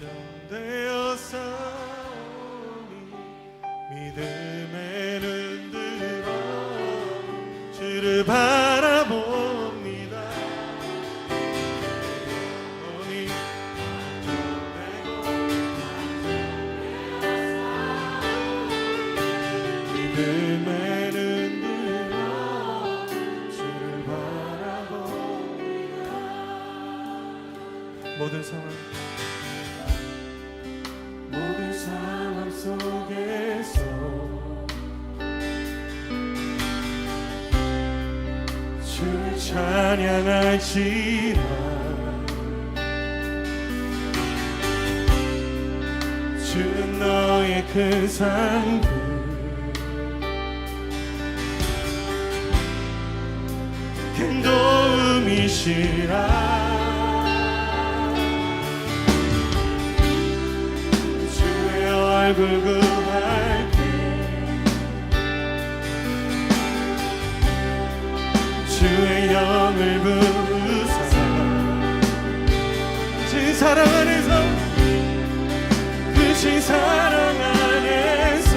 안정되어 싸우니 믿음에 눈 들어 주를 바라봅니다. 영원히 안정되고 믿음에 눈 들어 주를 바라봅니다. 모든 상황 속에서 주를 찬양할지라. 주는 너의 큰 상급 큰 도움이시라. 얼굴 구할게. 주의 영을 부으사 그 사랑 안에서 그 사랑 안에서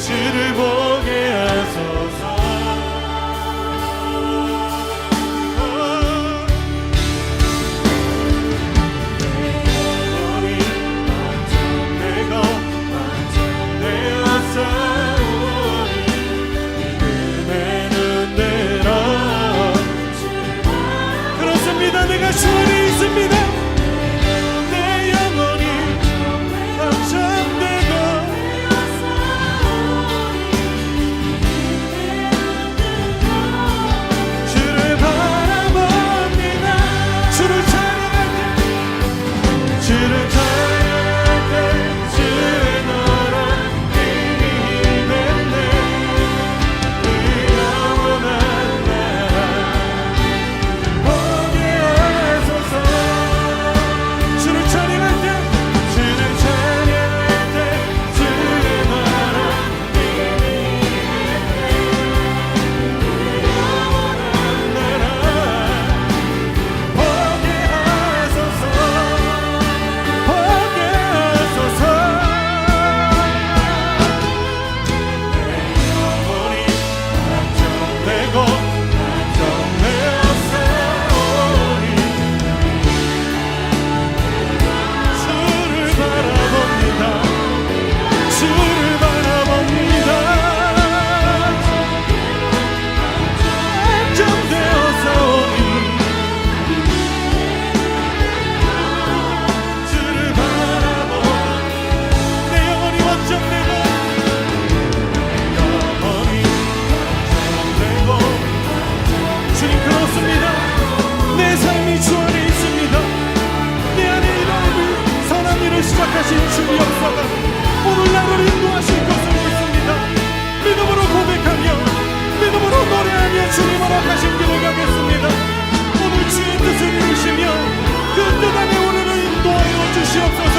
주를 보게 하소서. 내가 주 안에 있습니다. 내 영혼이 안정되고 주를 바라봅니다. 주를 찬양할 때 주를 찬양할 때 주의 너란 힘이 맺네. 그 영원한 나라 시작하신 주의 역사가 오늘 나를 인도하실 것을 믿습니다. 믿음으로 고백하며 믿음으로 노래하며 주님 허락하신 길을 가겠습니다. 오늘 주의 뜻을 이루시며 그 뜻 안에 우리를 인도하여 주시옵소서.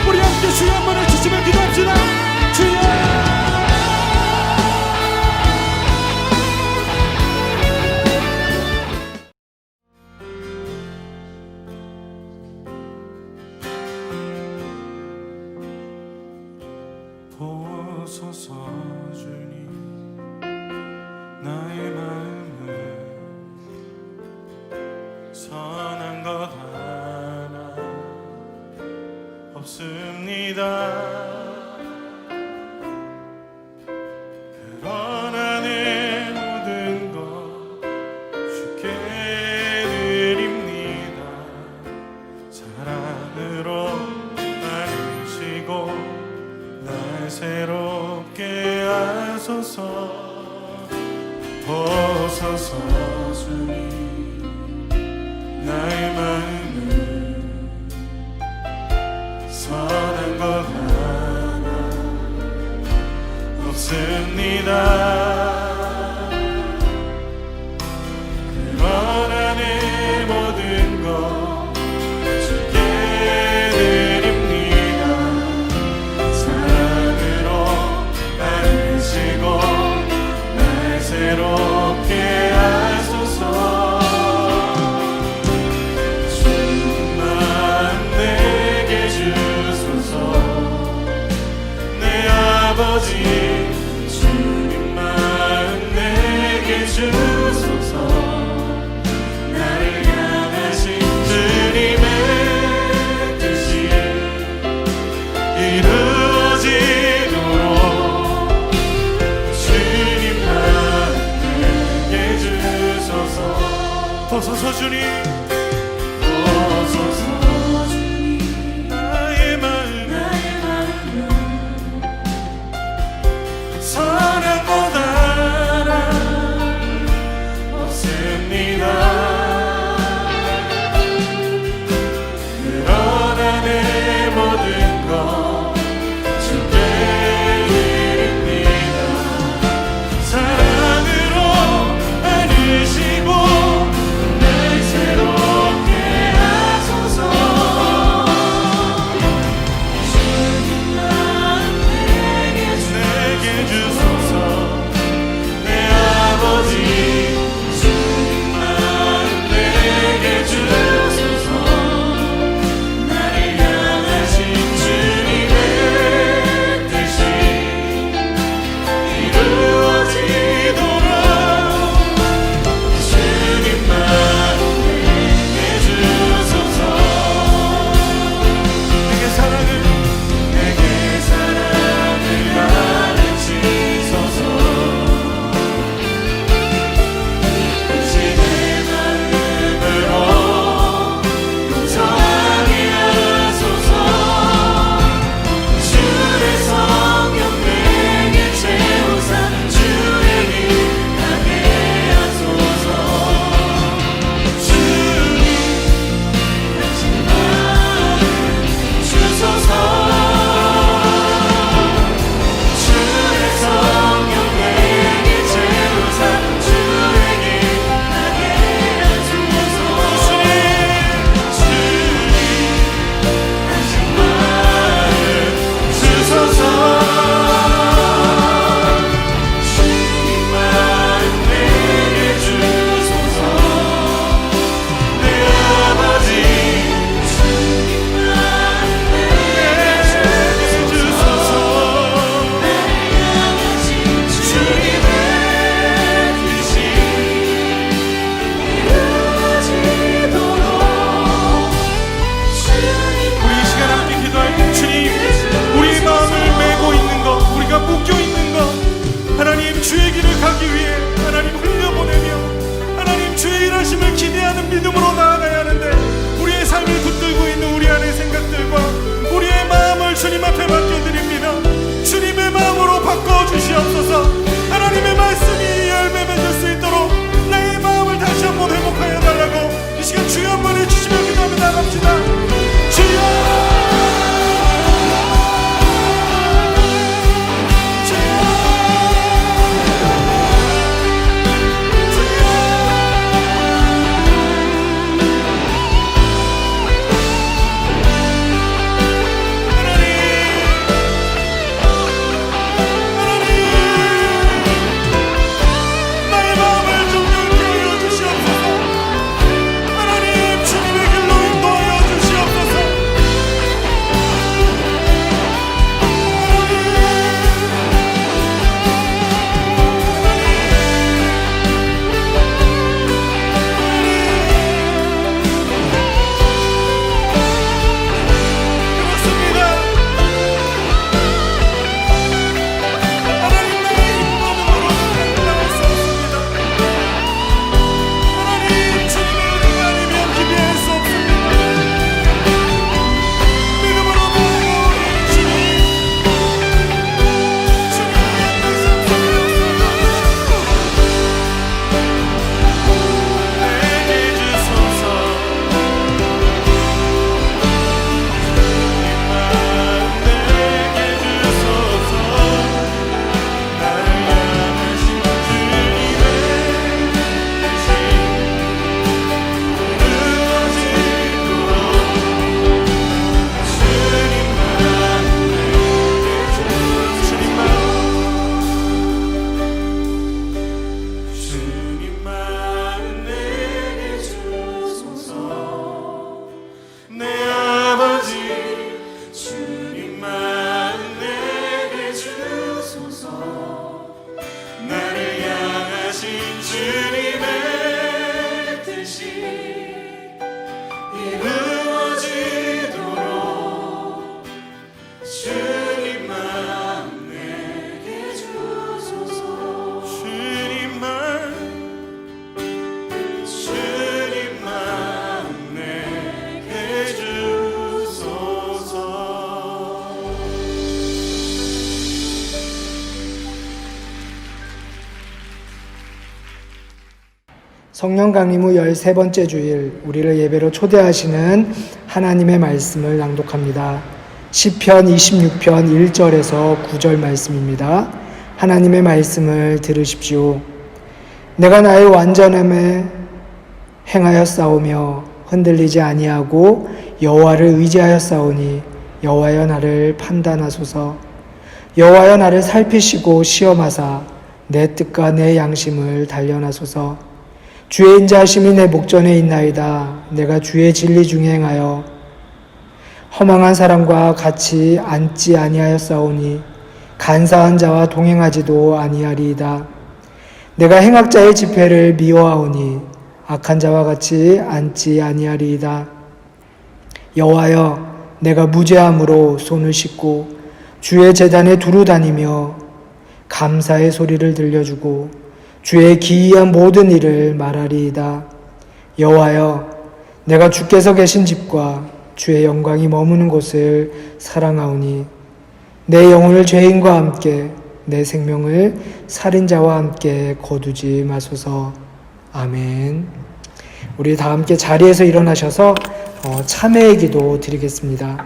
우리 함께 주의 한 번을 주시며 기도합시다. 주여 보소서. 주님 나의 마음은 선한 것 하나 없습니다. 그러나 내 모든 것 주께 드립니다. 사랑으로 나누시고 날 새롭게 하소서. 보소서. 주님 나의 마음은 선한 것 하나 없습니다. 그러나 내 모든 것 주께 드립니다. 사랑으로 나누시고 날 새롭게 하소서. 주소서. 나를 향하신 주님의 뜻이 이루어지도록 주님 함께 해주소서. 오소서 주님, 오소서 주님. 나의 마음은 사랑보다 없습니다. 그러나 내 모든 것 주께 드립니다. 사랑으로 안으시고 날 새로 주님의 뜻이 이루어지도록 주님만 내게 주소서. 주님만 내게 주소서. 성령 강림 후 13번째 주일, 우리를 예배로 초대하시는 하나님의 말씀을 낭독합니다. 시편 26편 1절에서 9절 말씀입니다. 하나님의 말씀을 들으십시오. 내가 나의 완전함에 행하여 싸우며 흔들리지 아니하고 여호와를 의지하여 싸우니 여호와여 나를 판단하소서. 여호와여 나를 살피시고 시험하사 내 뜻과 내 양심을 단련하소서. 주의 인자하심이 내 목전에 있나이다. 내가 주의 진리 중에 행하여 허망한 사람과 같이 앉지 아니하였사오니 간사한 자와 동행하지도 아니하리이다. 내가 행악자의 집회를 미워하오니 악한 자와 같이 앉지 아니하리이다. 여호와여, 내가 무죄함으로 손을 씻고 주의 제단에 두루 다니며 감사의 소리를 들려주고 주의 기이한 모든 일을 말하리이다. 여호와여, 내가 주께서 계신 집과 주의 영광이 머무는 곳을 사랑하오니 내 영혼을 죄인과 함께 내 생명을 살인자와 함께 거두지 마소서. 아멘. 우리 다 함께 자리에서 일어나셔서 참회의 기도 드리겠습니다.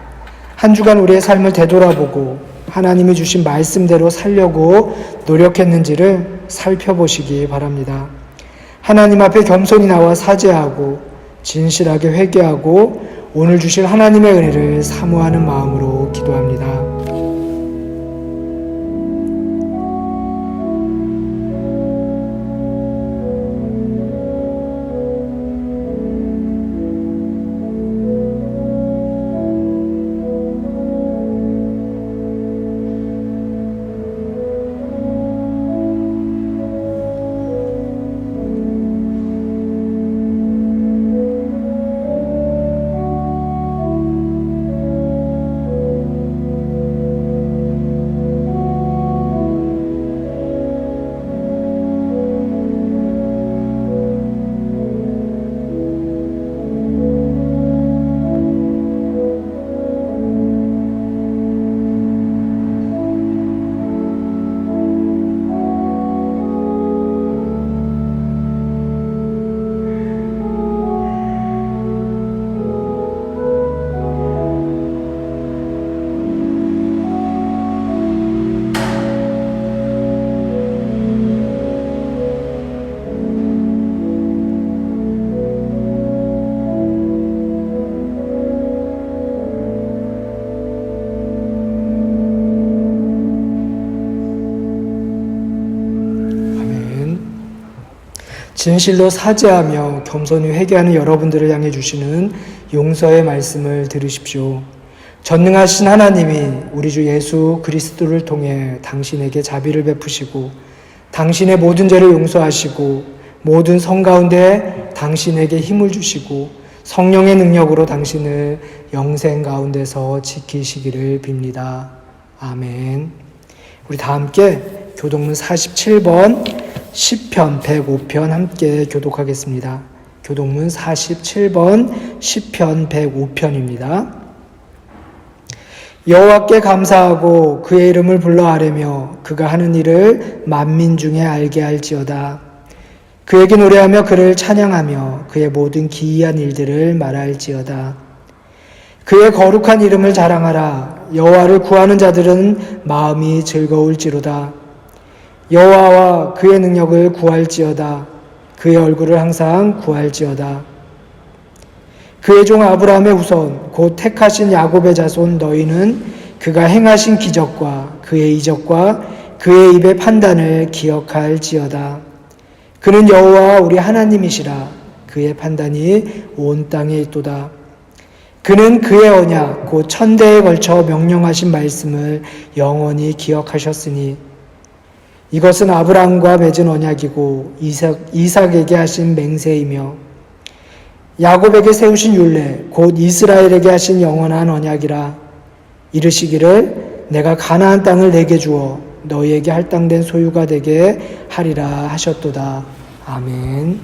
한 주간 우리의 삶을 되돌아보고 하나님이 주신 말씀대로 살려고 노력했는지를 살펴보시기 바랍니다. 하나님 앞에 겸손히 나와 사죄하고 진실하게 회개하고 오늘 주실 하나님의 은혜를 사모하는 마음으로 기도합니다. 진실로 사죄하며 겸손히 회개하는 여러분들을 향해 주시는 용서의 말씀을 들으십시오. 전능하신 하나님이 우리 주 예수 그리스도를 통해 당신에게 자비를 베푸시고 당신의 모든 죄를 용서하시고 모든 성 가운데 당신에게 힘을 주시고 성령의 능력으로 당신을 영생 가운데서 지키시기를 빕니다. 아멘. 우리 다 함께 교독문 47번 시편 105편 함께 교독하겠습니다. 교독문 47번 시편 105편입니다. 여호와께 감사하고 그의 이름을 불러 아뢰며 그가 하는 일을 만민 중에 알게 할지어다. 그에게 노래하며 그를 찬양하며 그의 모든 기이한 일들을 말할지어다. 그의 거룩한 이름을 자랑하라. 여호와를 구하는 자들은 마음이 즐거울지로다. 여호와와 그의 능력을 구할지어다. 그의 얼굴을 항상 구할지어다. 그의 종 아브라함의 후손 곧 택하신 야곱의 자손 너희는 그가 행하신 기적과 그의 이적과 그의 입의 판단을 기억할지어다. 그는 여호와 우리 하나님이시라. 그의 판단이 온 땅에 있도다. 그는 그의 언약 곧 천대에 걸쳐 명령하신 말씀을 영원히 기억하셨으니 이것은 아브라함과 맺은 언약이고 이삭에게 하신 맹세이며 야곱에게 세우신 율례 곧 이스라엘에게 하신 영원한 언약이라. 이르시기를 내가 가나안 땅을 내게 주어 너희에게 할당된 소유가 되게 하리라 하셨도다. 아멘.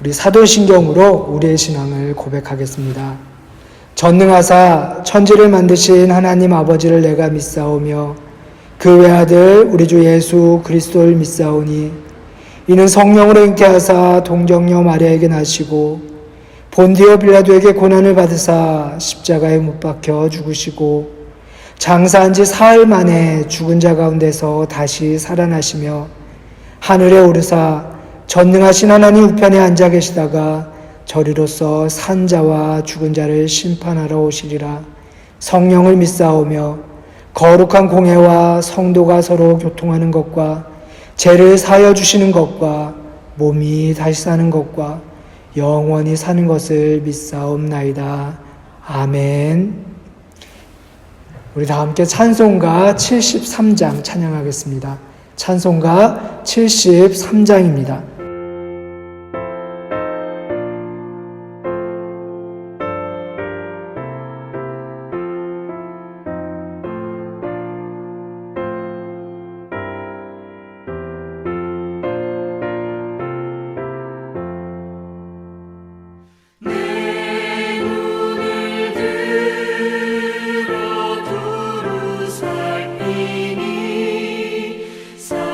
우리 사도신경으로 우리의 신앙을 고백하겠습니다. 전능하사 천지를 만드신 하나님 아버지를 내가 믿사오며 그 외아들 우리 주 예수 그리스도를 믿사오니 이는 성령으로 잉태하사 동정녀 마리아에게 나시고 본디오 빌라도에게 고난을 받으사 십자가에 못 박혀 죽으시고 장사한 지 사흘 만에 죽은 자 가운데서 다시 살아나시며 하늘에 오르사 전능하신 하나님 우편에 앉아 계시다가 저리로서 산 자와 죽은 자를 심판하러 오시리라. 성령을 믿사오며 거룩한 공회와 성도가 서로 교통하는 것과 죄를 사하여 주시는 것과 몸이 다시 사는 것과 영원히 사는 것을 믿사옵나이다. 아멘. 우리 다 함께 찬송가 73장 찬양하겠습니다. 찬송가 73장입니다. 살피니 사나기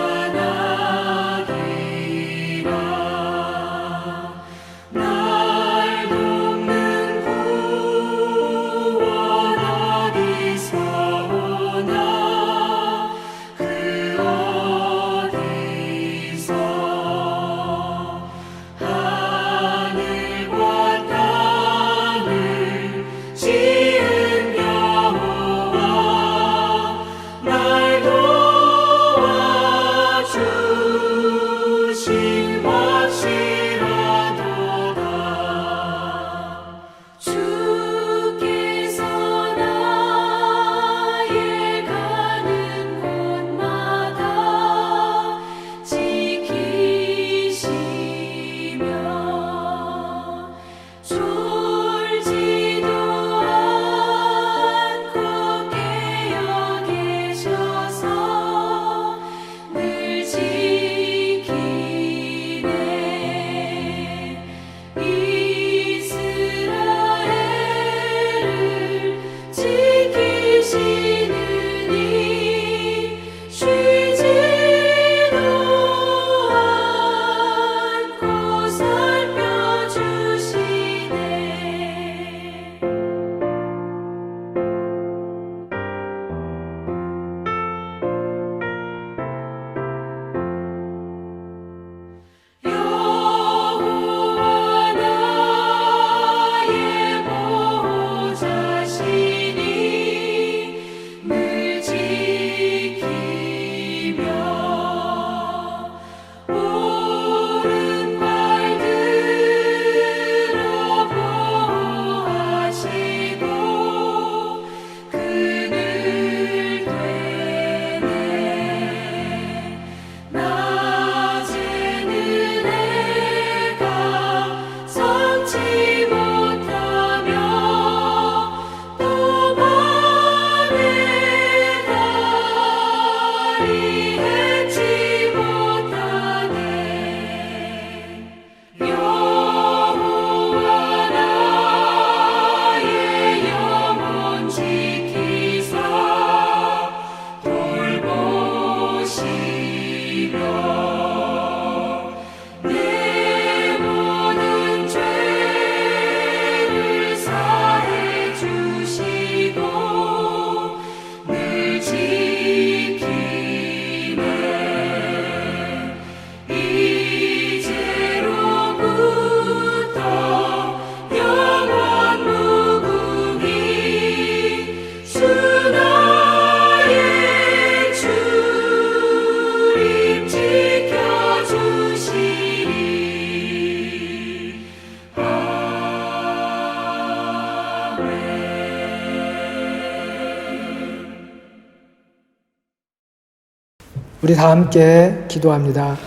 우리 다 함께 기도합니다.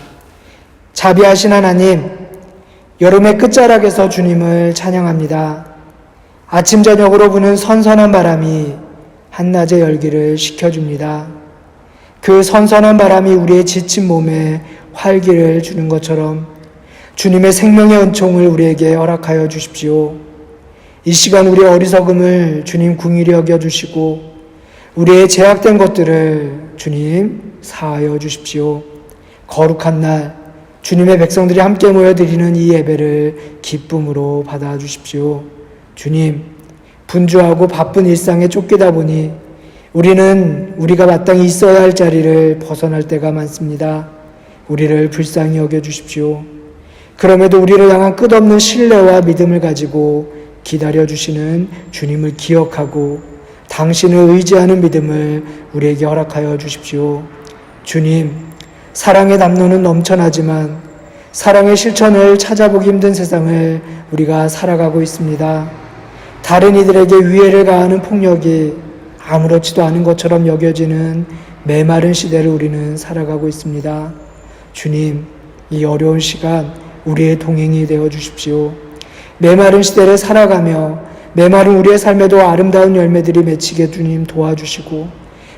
자비하신 하나님, 여름의 끝자락에서 주님을 찬양합니다. 아침 저녁으로 부는 선선한 바람이 한낮의 열기를 식혀줍니다. 그 선선한 바람이 우리의 지친 몸에 활기를 주는 것처럼 주님의 생명의 은총을 우리에게 허락하여 주십시오. 이 시간 우리의 어리석음을 주님 긍휼히 여겨주시고 우리의 제약된 것들을 주님 사하여 주십시오. 거룩한 날 주님의 백성들이 함께 모여 드리는 이 예배를 기쁨으로 받아주십시오. 주님, 분주하고 바쁜 일상에 쫓기다 보니 우리는 우리가 마땅히 있어야 할 자리를 벗어날 때가 많습니다. 우리를 불쌍히 여겨주십시오. 그럼에도 우리를 향한 끝없는 신뢰와 믿음을 가지고 기다려주시는 주님을 기억하고 당신을 의지하는 믿음을 우리에게 허락하여 주십시오. 주님, 사랑의 담론은 넘쳐나지만 사랑의 실천을 찾아보기 힘든 세상을 우리가 살아가고 있습니다. 다른 이들에게 위해를 가하는 폭력이 아무렇지도 않은 것처럼 여겨지는 메마른 시대를 우리는 살아가고 있습니다. 주님, 이 어려운 시간 우리의 동행이 되어 주십시오. 메마른 시대를 살아가며 메마른 우리의 삶에도 아름다운 열매들이 맺히게 주님 도와주시고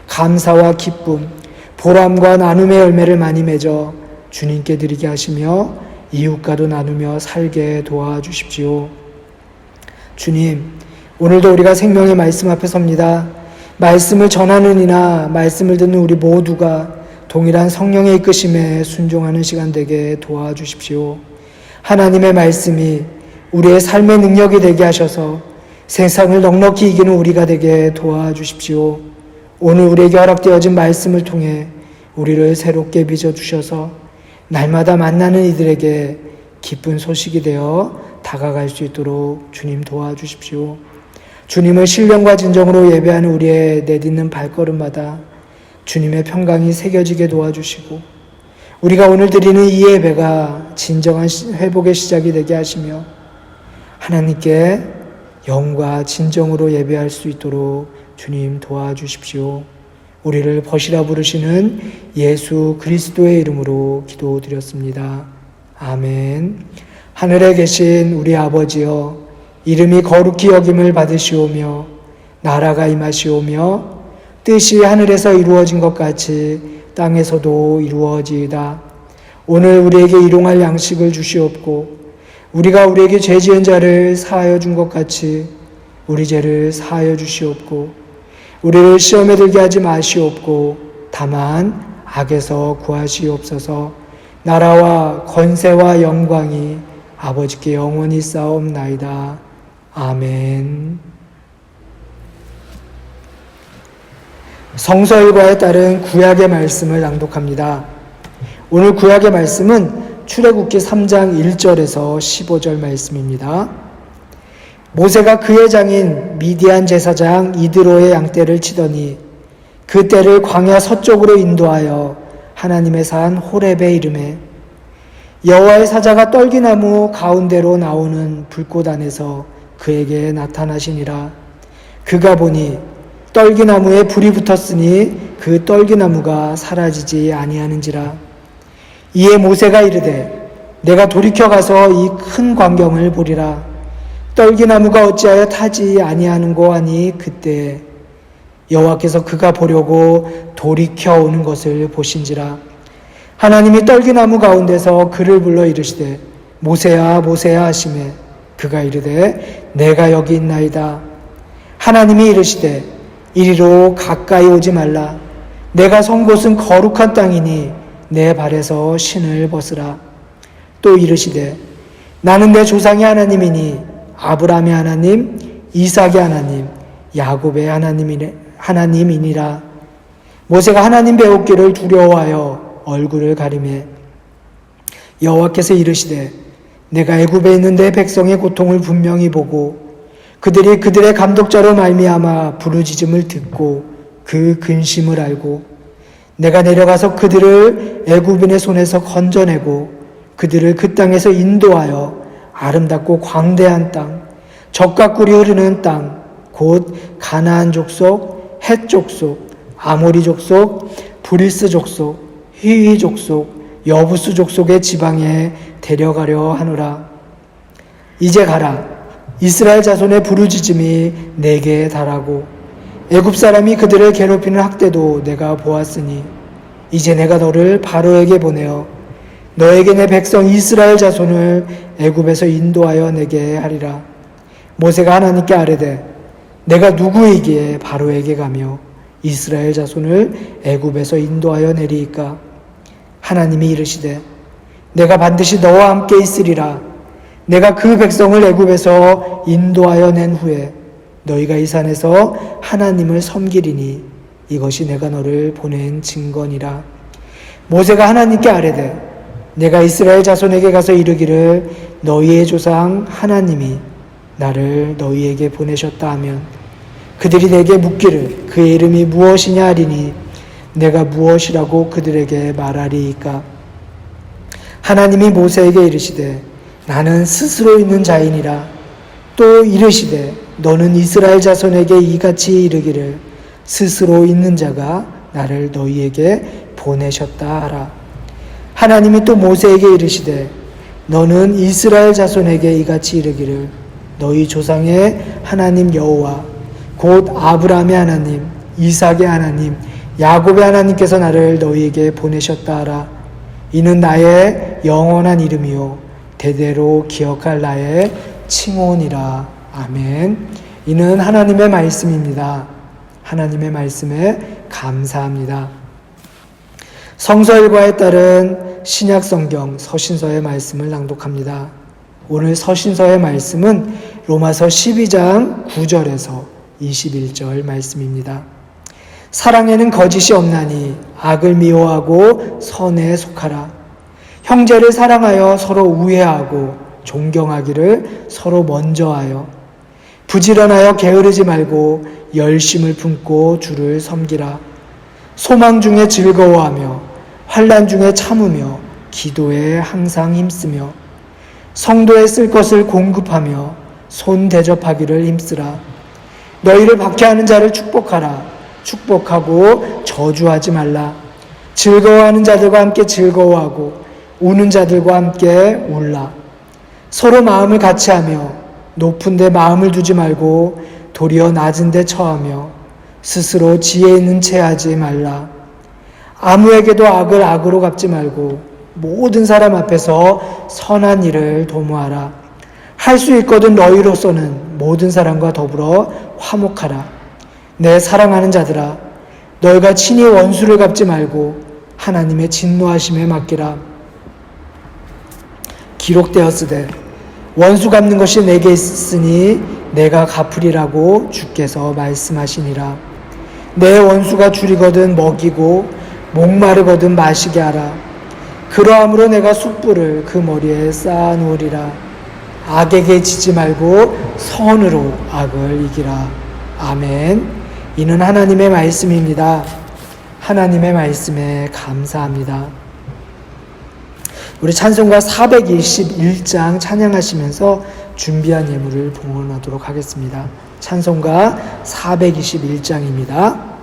감사와 기쁨, 보람과 나눔의 열매를 많이 맺어 주님께 드리게 하시며 이웃과도 나누며 살게 도와주십시오. 주님, 오늘도 우리가 생명의 말씀 앞에 섭니다. 말씀을 전하는 이나 말씀을 듣는 우리 모두가 동일한 성령의 이끄심에 순종하는 시간 되게 도와주십시오. 하나님의 말씀이 우리의 삶의 능력이 되게 하셔서 세상을 넉넉히 이기는 우리가 되게 도와주십시오. 오늘 우리에게 허락되어진 말씀을 통해 우리를 새롭게 빚어주셔서 날마다 만나는 이들에게 기쁜 소식이 되어 다가갈 수 있도록 주님 도와주십시오. 주님을 신령과 진정으로 예배하는 우리의 내딛는 발걸음마다 주님의 평강이 새겨지게 도와주시고 우리가 오늘 드리는 이 예배가 진정한 회복의 시작이 되게 하시며 하나님께 영과 진정으로 예배할 수 있도록 주님 도와주십시오. 우리를 벗이라 부르시는 예수 그리스도의 이름으로 기도드렸습니다. 아멘. 하늘에 계신 우리 아버지여, 이름이 거룩히 여김을 받으시오며 나라가 임하시오며 뜻이 하늘에서 이루어진 것 같이 땅에서도 이루어지이다. 오늘 우리에게 일용할 양식을 주시옵고 우리가 우리에게 죄 지은 자를 사하여 준 것 같이 우리 죄를 사하여 주시옵고 우리를 시험에 들게 하지 마시옵고 다만 악에서 구하시옵소서. 나라와 권세와 영광이 아버지께 영원히 쌓옵나이다. 아멘. 성서 일과에 따른 구약의 말씀을 낭독합니다. 오늘 구약의 말씀은 출애굽기 3장 1절에서 15절 말씀입니다. 모세가 그의 장인 미디안 제사장 이드로의 양떼를 치더니 그 떼를 광야 서쪽으로 인도하여 하나님의 산 호렙에 이르매 여호와의 사자가 떨기나무 가운데로 나오는 불꽃 안에서 그에게 나타나시니라. 그가 보니 떨기나무에 불이 붙었으니 그 떨기나무가 사라지지 아니하는지라. 이에 모세가 이르되 내가 돌이켜 가서 이 큰 광경을 보리라. 떨기나무가 어찌하여 타지 아니하는고 하니 그때 여호와께서 그가 보려고 돌이켜 오는 것을 보신지라. 하나님이 떨기나무 가운데서 그를 불러 이르시되 모세야 모세야 하시매 그가 이르되 내가 여기 있나이다. 하나님이 이르시되 이리로 가까이 오지 말라. 내가 선 곳은 거룩한 땅이니 내 발에서 신을 벗으라. 또 이르시되 나는 내 조상의 하나님이니 아브라함의 하나님, 이삭의 하나님, 야곱의 하나님이니라. 모세가 하나님 배웠기를 두려워하여 얼굴을 가리매 여호와께서 이르시되 내가 애굽에 있는 내 백성의 고통을 분명히 보고 그들이 그들의 감독자로 말미암아 부르짖음을 듣고 그 근심을 알고 내가 내려가서 그들을 애굽인의 손에서 건져내고 그들을 그 땅에서 인도하여 아름답고 광대한 땅, 젖과 꿀이 흐르는 땅, 곧 가나안 족속, 헷 족속, 아모리 족속, 브리스 족속, 히위 족속, 여부스 족속의 지방에 데려가려 하노라. 이제 가라. 이스라엘 자손의 부르짖음이 내게 달하고 애굽 사람이 그들을 괴롭히는 학대도 내가 보았으니 이제 내가 너를 바로에게 보내어 너에게 내 백성 이스라엘 자손을 애굽에서 인도하여 내게 하리라. 모세가 하나님께 아뢰되 내가 누구이기에 바로에게 가며 이스라엘 자손을 애굽에서 인도하여 내리이까? 하나님이 이르시되 내가 반드시 너와 함께 있으리라. 내가 그 백성을 애굽에서 인도하여 낸 후에 너희가 이 산에서 하나님을 섬기리니 이것이 내가 너를 보낸 증거니라. 모세가 하나님께 아뢰되 내가 이스라엘 자손에게 가서 이르기를 너희의 조상 하나님이 나를 너희에게 보내셨다 하면 그들이 내게 묻기를 그의 이름이 무엇이냐 하리니 내가 무엇이라고 그들에게 말하리이까? 하나님이 모세에게 이르시되 나는 스스로 있는 자이니라. 또 이르시되 너는 이스라엘 자손에게 이같이 이르기를 스스로 있는 자가 나를 너희에게 보내셨다 하라. 하나님이 또 모세에게 이르시되 너는 이스라엘 자손에게 이같이 이르기를 너희 조상의 하나님 여호와 곧 아브라함의 하나님, 이삭의 하나님, 야곱의 하나님께서 나를 너희에게 보내셨다 하라. 이는 나의 영원한 이름이요 대대로 기억할 나의 칭호니라. 아멘. 이는 하나님의 말씀입니다. 하나님의 말씀에 감사합니다. 성서 일과에 따른 신약 성경 서신서의 말씀을 낭독합니다. 오늘 서신서의 말씀은 로마서 12장 9절에서 21절 말씀입니다. 사랑에는 거짓이 없나니 악을 미워하고 선에 속하라. 형제를 사랑하여 서로 우애하고 존경하기를 서로 먼저하여 부지런하여 게으르지 말고 열심을 품고 주를 섬기라. 소망 중에 즐거워하며 환난 중에 참으며 기도에 항상 힘쓰며 성도에 쓸 것을 공급하며 손 대접하기를 힘쓰라. 너희를 박해하는 자를 축복하라. 축복하고 저주하지 말라. 즐거워하는 자들과 함께 즐거워하고 우는 자들과 함께 울라. 서로 마음을 같이하며 높은 데 마음을 두지 말고 도리어 낮은 데 처하며 스스로 지혜 있는 채 하지 말라. 아무에게도 악을 악으로 갚지 말고 모든 사람 앞에서 선한 일을 도모하라. 할 수 있거든 너희로서는 모든 사람과 더불어 화목하라. 내 사랑하는 자들아, 너희가 친히 원수를 갚지 말고 하나님의 진노하심에 맡기라. 기록되었으되 원수 갚는 것이 내게 있으니 내가 갚으리라고 주께서 말씀하시니라. 내 원수가 줄이거든 먹이고 목마르거든 마시게 하라. 그러함으로 내가 숯불을 그 머리에 쌓아 놓으리라. 악에게 지지 말고 선으로 악을 이기라. 아멘. 이는 하나님의 말씀입니다. 하나님의 말씀에 감사합니다. 우리 찬송가 421장 찬양하시면서 준비한 예물을 봉헌하도록 하겠습니다. 찬송가 421장입니다.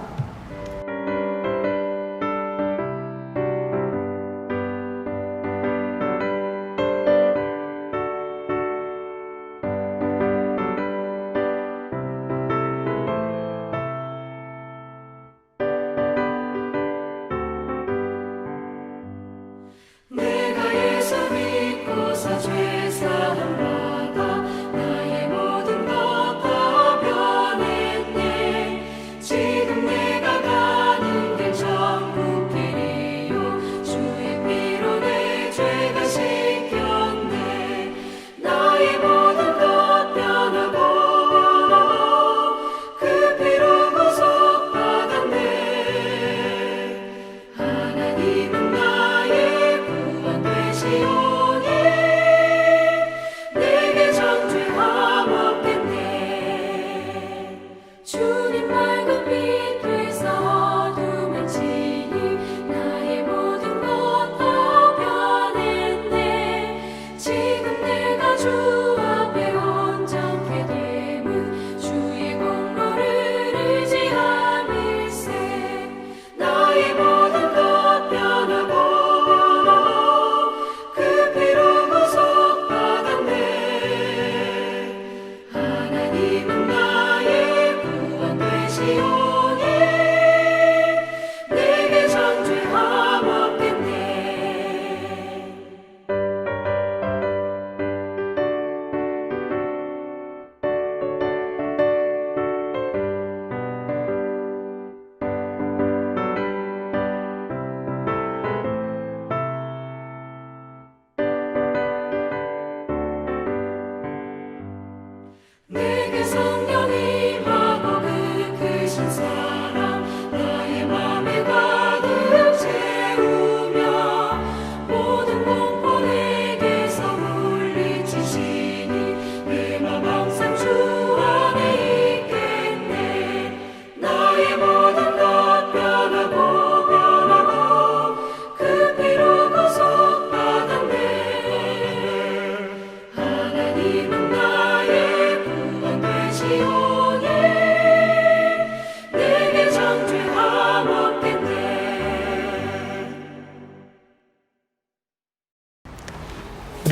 지금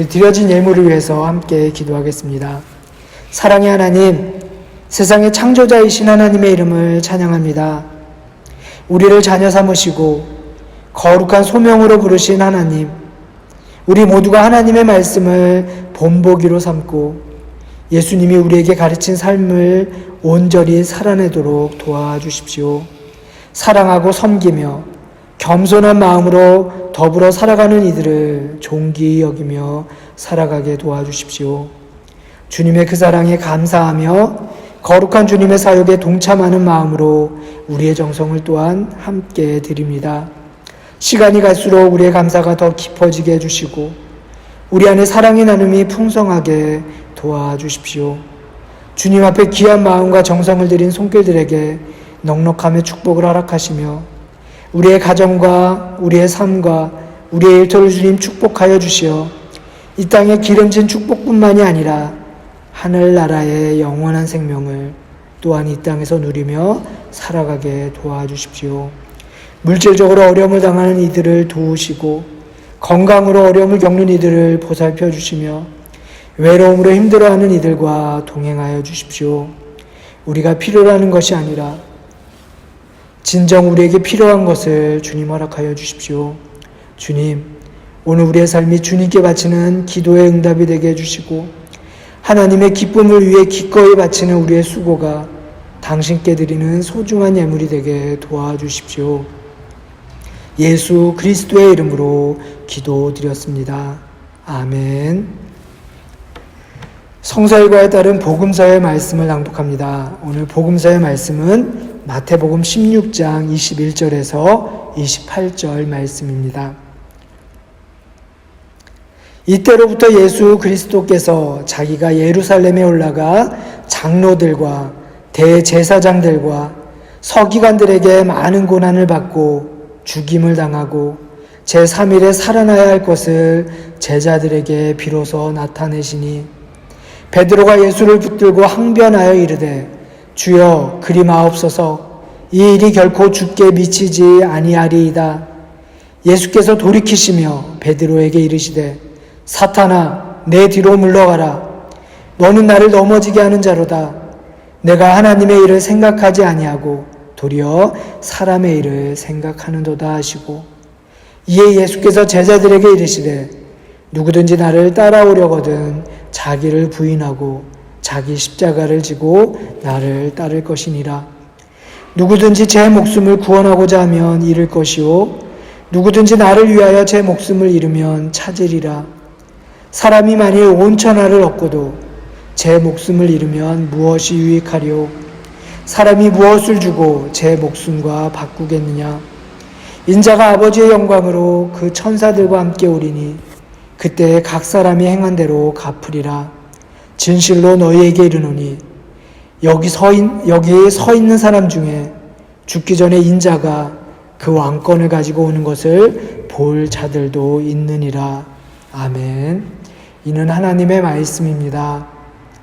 우리 드려진 예물을 위해서 함께 기도하겠습니다. 사랑의 하나님, 세상의 창조자이신 하나님의 이름을 찬양합니다. 우리를 자녀 삼으시고 거룩한 소명으로 부르신 하나님, 우리 모두가 하나님의 말씀을 본보기로 삼고 예수님이 우리에게 가르친 삶을 온전히 살아내도록 도와주십시오. 사랑하고 섬기며 겸손한 마음으로 더불어 살아가는 이들을 존귀히 여기며 살아가게 도와주십시오. 주님의 그 사랑에 감사하며 거룩한 주님의 사역에 동참하는 마음으로 우리의 정성을 또한 함께 드립니다. 시간이 갈수록 우리의 감사가 더 깊어지게 해주시고 우리 안에 사랑의 나눔이 풍성하게 도와주십시오. 주님 앞에 귀한 마음과 정성을 들인 손길들에게 넉넉함의 축복을 허락하시며 우리의 가정과 우리의 삶과 우리의 일터를 주님 축복하여 주시어 이 땅에 기름진 축복뿐만이 아니라 하늘나라의 영원한 생명을 또한 이 땅에서 누리며 살아가게 도와주십시오. 물질적으로 어려움을 당하는 이들을 도우시고 건강으로 어려움을 겪는 이들을 보살펴 주시며 외로움으로 힘들어하는 이들과 동행하여 주십시오. 우리가 필요로 하는 것이 아니라 진정 우리에게 필요한 것을 주님 허락하여 주십시오. 주님, 오늘 우리의 삶이 주님께 바치는 기도의 응답이 되게 해주시고 하나님의 기쁨을 위해 기꺼이 바치는 우리의 수고가 당신께 드리는 소중한 예물이 되게 도와주십시오. 예수 그리스도의 이름으로 기도드렸습니다. 아멘. 성서일과에 따른 복음서의 말씀을 낭독합니다. 오늘 복음서의 말씀은 마태복음 16장 21절에서 28절 말씀입니다. 이때로부터 예수 그리스도께서 자기가 예루살렘에 올라가 장로들과 대제사장들과 서기관들에게 많은 고난을 받고 죽임을 당하고 제3일에 살아나야 할 것을 제자들에게 비로소 나타내시니 베드로가 예수를 붙들고 항변하여 이르되 주여 그리 마옵소서 이 일이 결코 주께 미치지 아니하리이다. 예수께서 돌이키시며 베드로에게 이르시되 사탄아 내 뒤로 물러가라. 너는 나를 넘어지게 하는 자로다. 내가 하나님의 일을 생각하지 아니하고 도리어 사람의 일을 생각하는도다 하시고 이에 예수께서 제자들에게 이르시되 누구든지 나를 따라오려거든 자기를 부인하고 자기 십자가를 지고 나를 따를 것이니라. 누구든지 제 목숨을 구원하고자 하면 잃을 것이요 누구든지 나를 위하여 제 목숨을 잃으면 찾으리라. 사람이 만일 온 천하를 얻고도 제 목숨을 잃으면 무엇이 유익하리요? 사람이 무엇을 주고 제 목숨과 바꾸겠느냐? 인자가 아버지의 영광으로 그 천사들과 함께 오리니 그때 각 사람이 행한 대로 갚으리라. 진실로 너희에게 이르노니 여기 서 있는 사람 중에 죽기 전에 인자가 그 왕권을 가지고 오는 것을 볼 자들도 있느니라. 아멘. 이는 하나님의 말씀입니다.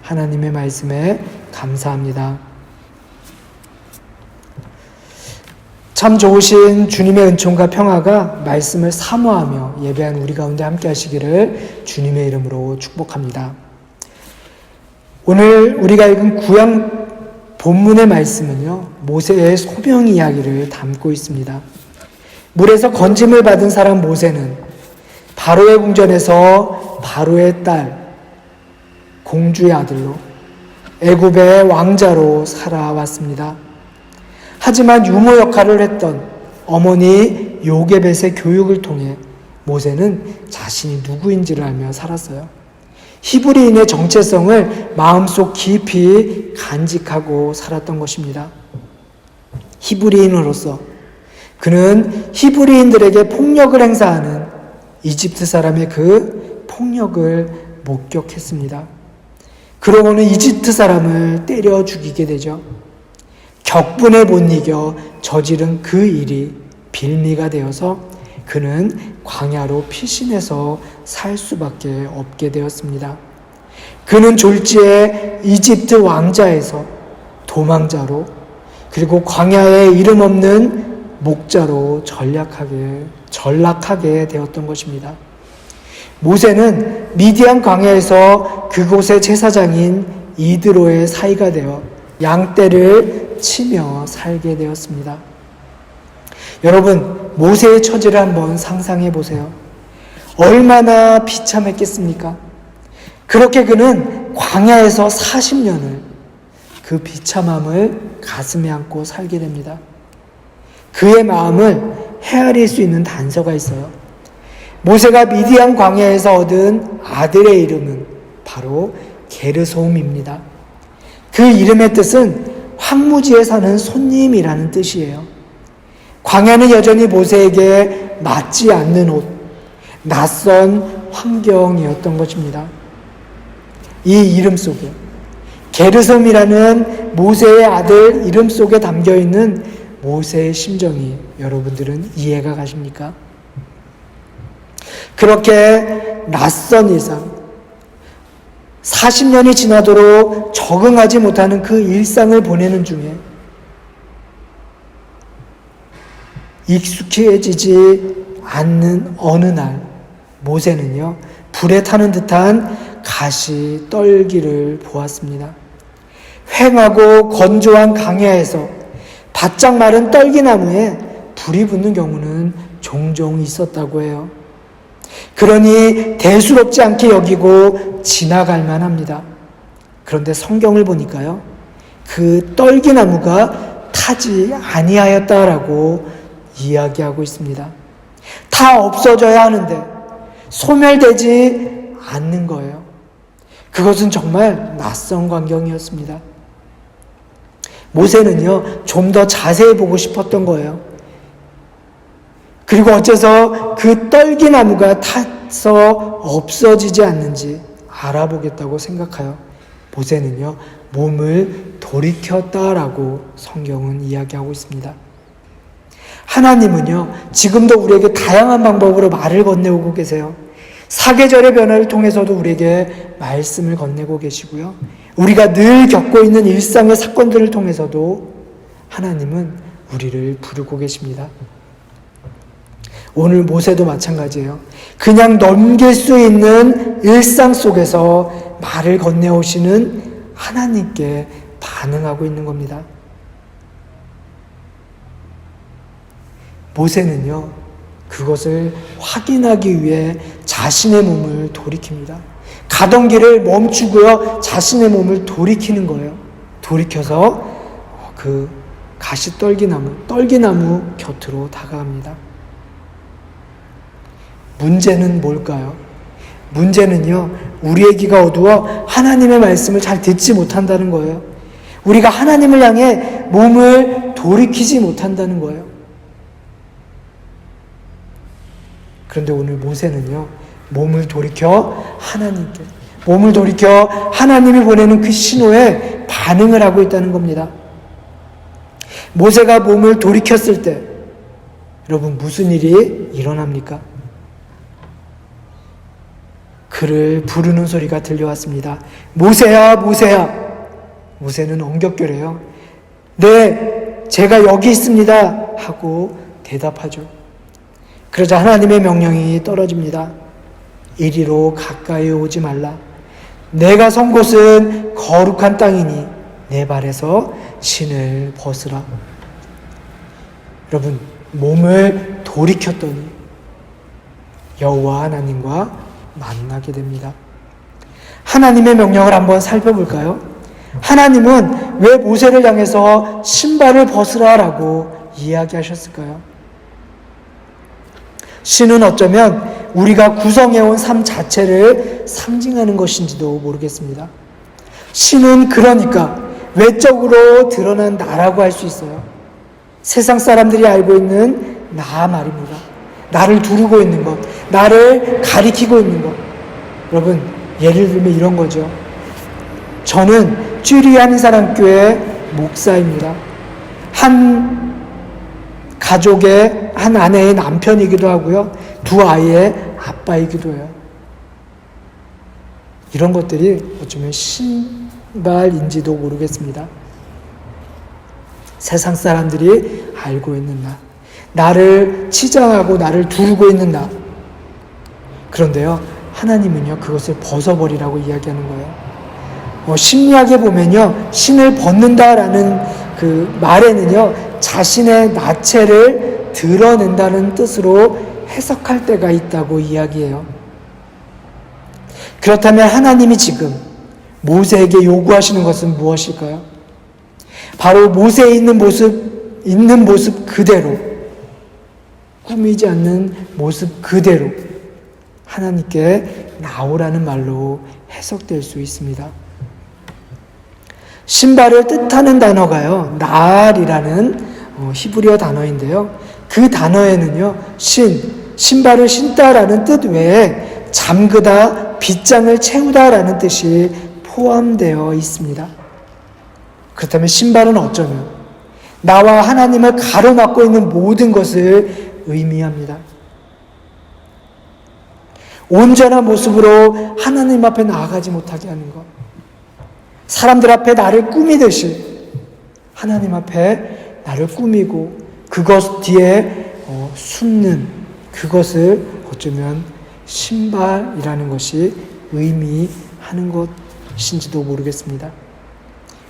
하나님의 말씀에 감사합니다. 참 좋으신 주님의 은총과 평화가 말씀을 사모하며 예배한 우리 가운데 함께 하시기를 주님의 이름으로 축복합니다. 오늘 우리가 읽은 구약 본문의 말씀은요, 모세의 소명 이야기를 담고 있습니다. 물에서 건짐을 받은 사람 모세는 바로의 궁전에서 바로의 딸, 공주의 아들로 애굽의 왕자로 살아왔습니다. 하지만 유모 역할을 했던 어머니 요게벳의 교육을 통해 모세는 자신이 누구인지를 알며 살았어요. 히브리인의 정체성을 마음속 깊이 간직하고 살았던 것입니다. 히브리인으로서 그는 히브리인들에게 폭력을 행사하는 이집트 사람의 그 폭력을 목격했습니다. 그러고는 이집트 사람을 때려 죽이게 되죠. 격분에 못 이겨 저지른 그 일이 빌미가 되어서 그는 광야로 피신해서 살 수밖에 없게 되었습니다. 그는 졸지에 이집트 왕자에서 도망자로 그리고 광야에 이름 없는 목자로 전락하게 되었던 것입니다. 모세는 미디안 광야에서 그곳의 제사장인 이드로의 사이가 되어 양떼를 치며 살게 되었습니다. 여러분, 모세의 처지를 한번 상상해 보세요. 얼마나 비참했겠습니까? 그렇게 그는 광야에서 40년을 그 비참함을 가슴에 안고 살게 됩니다. 그의 마음을 헤아릴 수 있는 단서가 있어요. 모세가 미디안 광야에서 얻은 아들의 이름은 바로 게르솜입니다. 그 이름의 뜻은 황무지에 사는 손님이라는 뜻이에요. 광야는 여전히 모세에게 맞지 않는 옷, 낯선 환경이었던 것입니다. 이 이름 속에, 게르솜이라는 모세의 아들 이름 속에 담겨있는 모세의 심정이 여러분들은 이해가 가십니까? 그렇게 낯선 일상, 40년이 지나도록 적응하지 못하는 그 일상을 보내는 중에 익숙해지지 않는 어느 날, 모세는요, 불에 타는 듯한 가시 떨기를 보았습니다. 휑하고 건조한 강야에서 바짝 마른 떨기나무에 불이 붙는 경우는 종종 있었다고 해요. 그러니 대수롭지 않게 여기고 지나갈 만합니다. 그런데 성경을 보니까요, 그 떨기나무가 타지 아니하였다라고 이야기하고 있습니다. 다 없어져야 하는데 소멸되지 않는 거예요. 그것은 정말 낯선 광경이었습니다. 모세는요, 좀 더 자세히 보고 싶었던 거예요. 그리고 어째서 그 떨기나무가 타서 없어지지 않는지 알아보겠다고 생각하여 모세는요, 몸을 돌이켰다라고 성경은 이야기하고 있습니다. 하나님은요, 지금도 우리에게 다양한 방법으로 말을 건네오고 계세요. 사계절의 변화를 통해서도 우리에게 말씀을 건네고 계시고요. 우리가 늘 겪고 있는 일상의 사건들을 통해서도 하나님은 우리를 부르고 계십니다. 오늘 모세도 마찬가지예요. 그냥 넘길 수 있는 일상 속에서 말을 건네오시는 하나님께 반응하고 있는 겁니다. 모세는요, 그것을 확인하기 위해 자신의 몸을 돌이킵니다. 가던 길을 멈추고요, 자신의 몸을 돌이키는 거예요. 돌이켜서 그 가시 떨기나무 곁으로 다가갑니다. 문제는 뭘까요? 문제는요, 우리의 귀가 어두워 하나님의 말씀을 잘 듣지 못한다는 거예요. 우리가 하나님을 향해 몸을 돌이키지 못한다는 거예요. 그런데 오늘 모세는요, 몸을 돌이켜 하나님이 보내는 그 신호에 반응을 하고 있다는 겁니다. 모세가 몸을 돌이켰을 때 여러분, 무슨 일이 일어납니까? 그를 부르는 소리가 들려왔습니다. 모세야, 모세야. 모세는 엉겹결해요. 네, 제가 여기 있습니다 하고 대답하죠. 그러자 하나님의 명령이 떨어집니다. 이리로 가까이 오지 말라. 내가 선 곳은 거룩한 땅이니 내 발에서 신을 벗으라. 여러분, 몸을 돌이켰더니 여호와 하나님과 만나게 됩니다. 하나님의 명령을 한번 살펴볼까요? 하나님은 왜 모세를 향해서 신발을 벗으라라고 이야기하셨을까요? 신은 어쩌면 우리가 구성해온 삶 자체를 상징하는 것인지도 모르겠습니다. 신은 그러니까 외적으로 드러난 나라고 할 수 있어요. 세상 사람들이 알고 있는 나 말입니다. 나를 두르고 있는 것, 나를 가리키고 있는 것. 여러분, 예를 들면 이런 거죠. 저는 쥐리 한인사람교회 목사입니다. 한 가족의 한 아내의 남편이기도 하고요, 두 아이의 아빠이기도 해요. 이런 것들이 어쩌면 신발인지도 모르겠습니다. 세상 사람들이 알고 있는 나, 나를 치장하고 나를 두르고 있는 나. 그런데요, 하나님은요, 그것을 벗어버리라고 이야기하는 거예요. 심리학에 보면요, 신을 벗는다라는 그 말에는요, 자신의 나체를 드러낸다는 뜻으로 해석할 때가 있다고 이야기해요. 그렇다면 하나님이 지금 모세에게 요구하시는 것은 무엇일까요? 바로 모세에 있는 모습 그대로, 꾸미지 않는 모습 그대로 하나님께 나오라는 말로 해석될 수 있습니다. 신발을 뜻하는 단어가요, 나알이라는 히브리어 단어인데요. 그 단어에는요, 신발을 신다라는 뜻 외에 잠그다, 빗장을 채우다라는 뜻이 포함되어 있습니다. 그렇다면 신발은 어쩌면 나와 하나님을 가로막고 있는 모든 것을 의미합니다. 온전한 모습으로 하나님 앞에 나아가지 못하게 하는 것, 사람들 앞에 나를 꾸미듯이 하나님 앞에 나를 꾸미고 그것 뒤에 숨는 그것을 어쩌면 신발이라는 것이 의미하는 것인지도 모르겠습니다.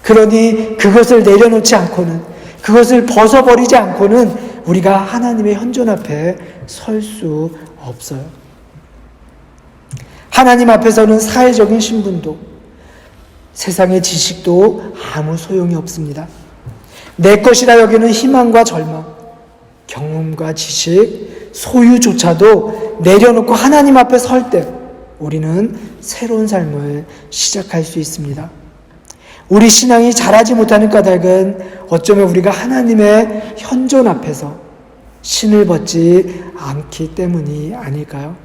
그러니 그것을 내려놓지 않고는, 그것을 벗어버리지 않고는 우리가 하나님의 현존 앞에 설 수 없어요. 하나님 앞에서는 사회적인 신분도, 세상의 지식도 아무 소용이 없습니다. 내 것이라 여기는 희망과 절망, 경험과 지식, 소유조차도 내려놓고 하나님 앞에 설 때 우리는 새로운 삶을 시작할 수 있습니다. 우리 신앙이 자라지 못하는 까닭은 어쩌면 우리가 하나님의 현존 앞에서 신을 벗지 않기 때문이 아닐까요?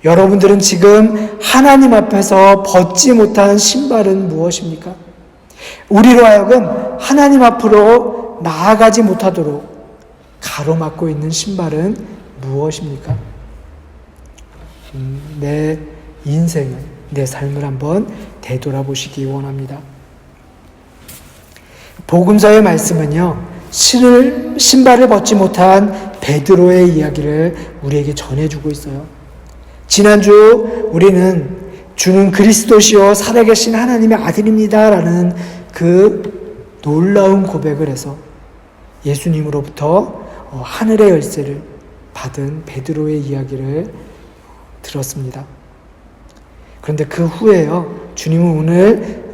여러분들은 지금 하나님 앞에서 벗지 못한 신발은 무엇입니까? 우리로 하여금 하나님 앞으로 나아가지 못하도록 가로막고 있는 신발은 무엇입니까? 내 인생을, 내 삶을 한번 되돌아보시기 원합니다. 복음서의 말씀은요, 신발을 벗지 못한 베드로의 이야기를 우리에게 전해주고 있어요. 지난주 우리는 주는 그리스도시요 살아계신 하나님의 아들입니다 라는 그 놀라운 고백을 해서 예수님으로부터 하늘의 열쇠를 받은 베드로의 이야기를 들었습니다. 그런데 그 후에요, 주님은 오늘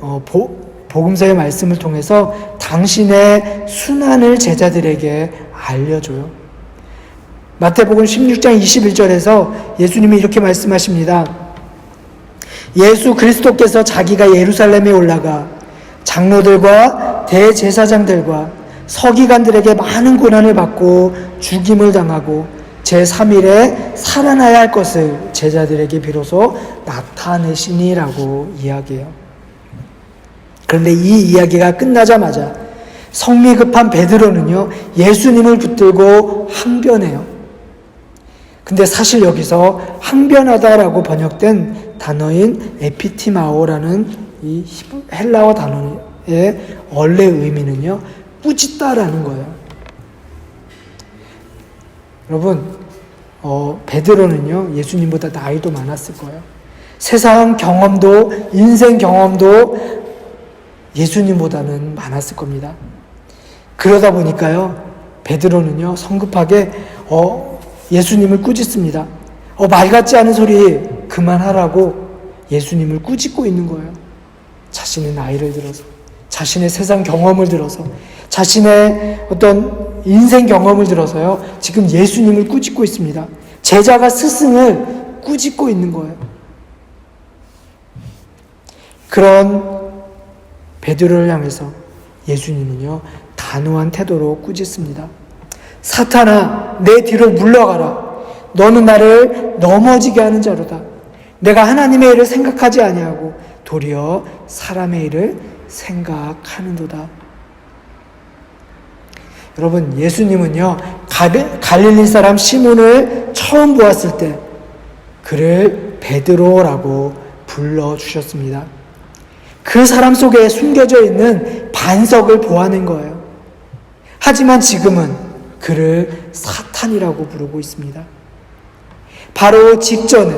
복음서의 말씀을 통해서 당신의 순환을 제자들에게 알려줘요. 마태복음 16장 21절에서 예수님이 이렇게 말씀하십니다. 예수 그리스도께서 자기가 예루살렘에 올라가 장로들과 대제사장들과 서기관들에게 많은 고난을 받고 죽임을 당하고 제3일에 살아나야 할 것을 제자들에게 비로소 나타내시니라고 이야기해요. 그런데 이 이야기가 끝나자마자 성미 급한 베드로는요, 예수님을 붙들고 항변해요. 근데 사실 여기서 항변하다라고 번역된 단어인 에피티마오라는 이 헬라어 단어의 원래 의미는요, 꾸짖다라는 거예요. 여러분, 베드로는요, 예수님보다 나이도 많았을 거예요. 세상 경험도, 인생 경험도 예수님보다는 많았을 겁니다. 그러다 보니까요, 베드로는요, 성급하게 예수님을 꾸짖습니다. 말 같지 않은 소리 그만하라고 예수님을 꾸짖고 있는 거예요. 자신의 나이를 들어서, 자신의 세상 경험을 들어서, 자신의 어떤 인생 경험을 들어서요, 지금 예수님을 꾸짖고 있습니다. 제자가 스승을 꾸짖고 있는 거예요. 그런 베드로를 향해서 예수님은요, 단호한 태도로 꾸짖습니다. 사탄아, 내 뒤로 물러가라. 너는 나를 넘어지게 하는 자로다. 내가 하나님의 일을 생각하지 아니하고 도리어 사람의 일을 생각하는도다. 여러분, 예수님은요, 갈릴리 사람 시몬을 처음 보았을 때 그를 베드로라고 불러주셨습니다. 그 사람 속에 숨겨져 있는 반석을 보아낸 거예요. 하지만 지금은 그를 사탄이라고 부르고 있습니다. 바로 직전에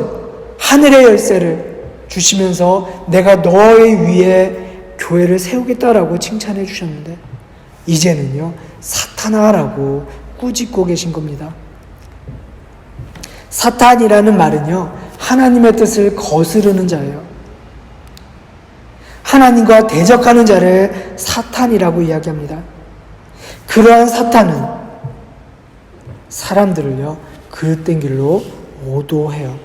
하늘의 열쇠를 주시면서 내가 너의 위에 교회를 세우겠다라고 칭찬해 주셨는데 이제는요 사탄아라고 꾸짖고 계신 겁니다. 사탄이라는 말은요 하나님의 뜻을 거스르는 자예요. 하나님과 대적하는 자를 사탄이라고 이야기합니다. 그러한 사탄은 사람들을요 그릇된 길로 오도해요.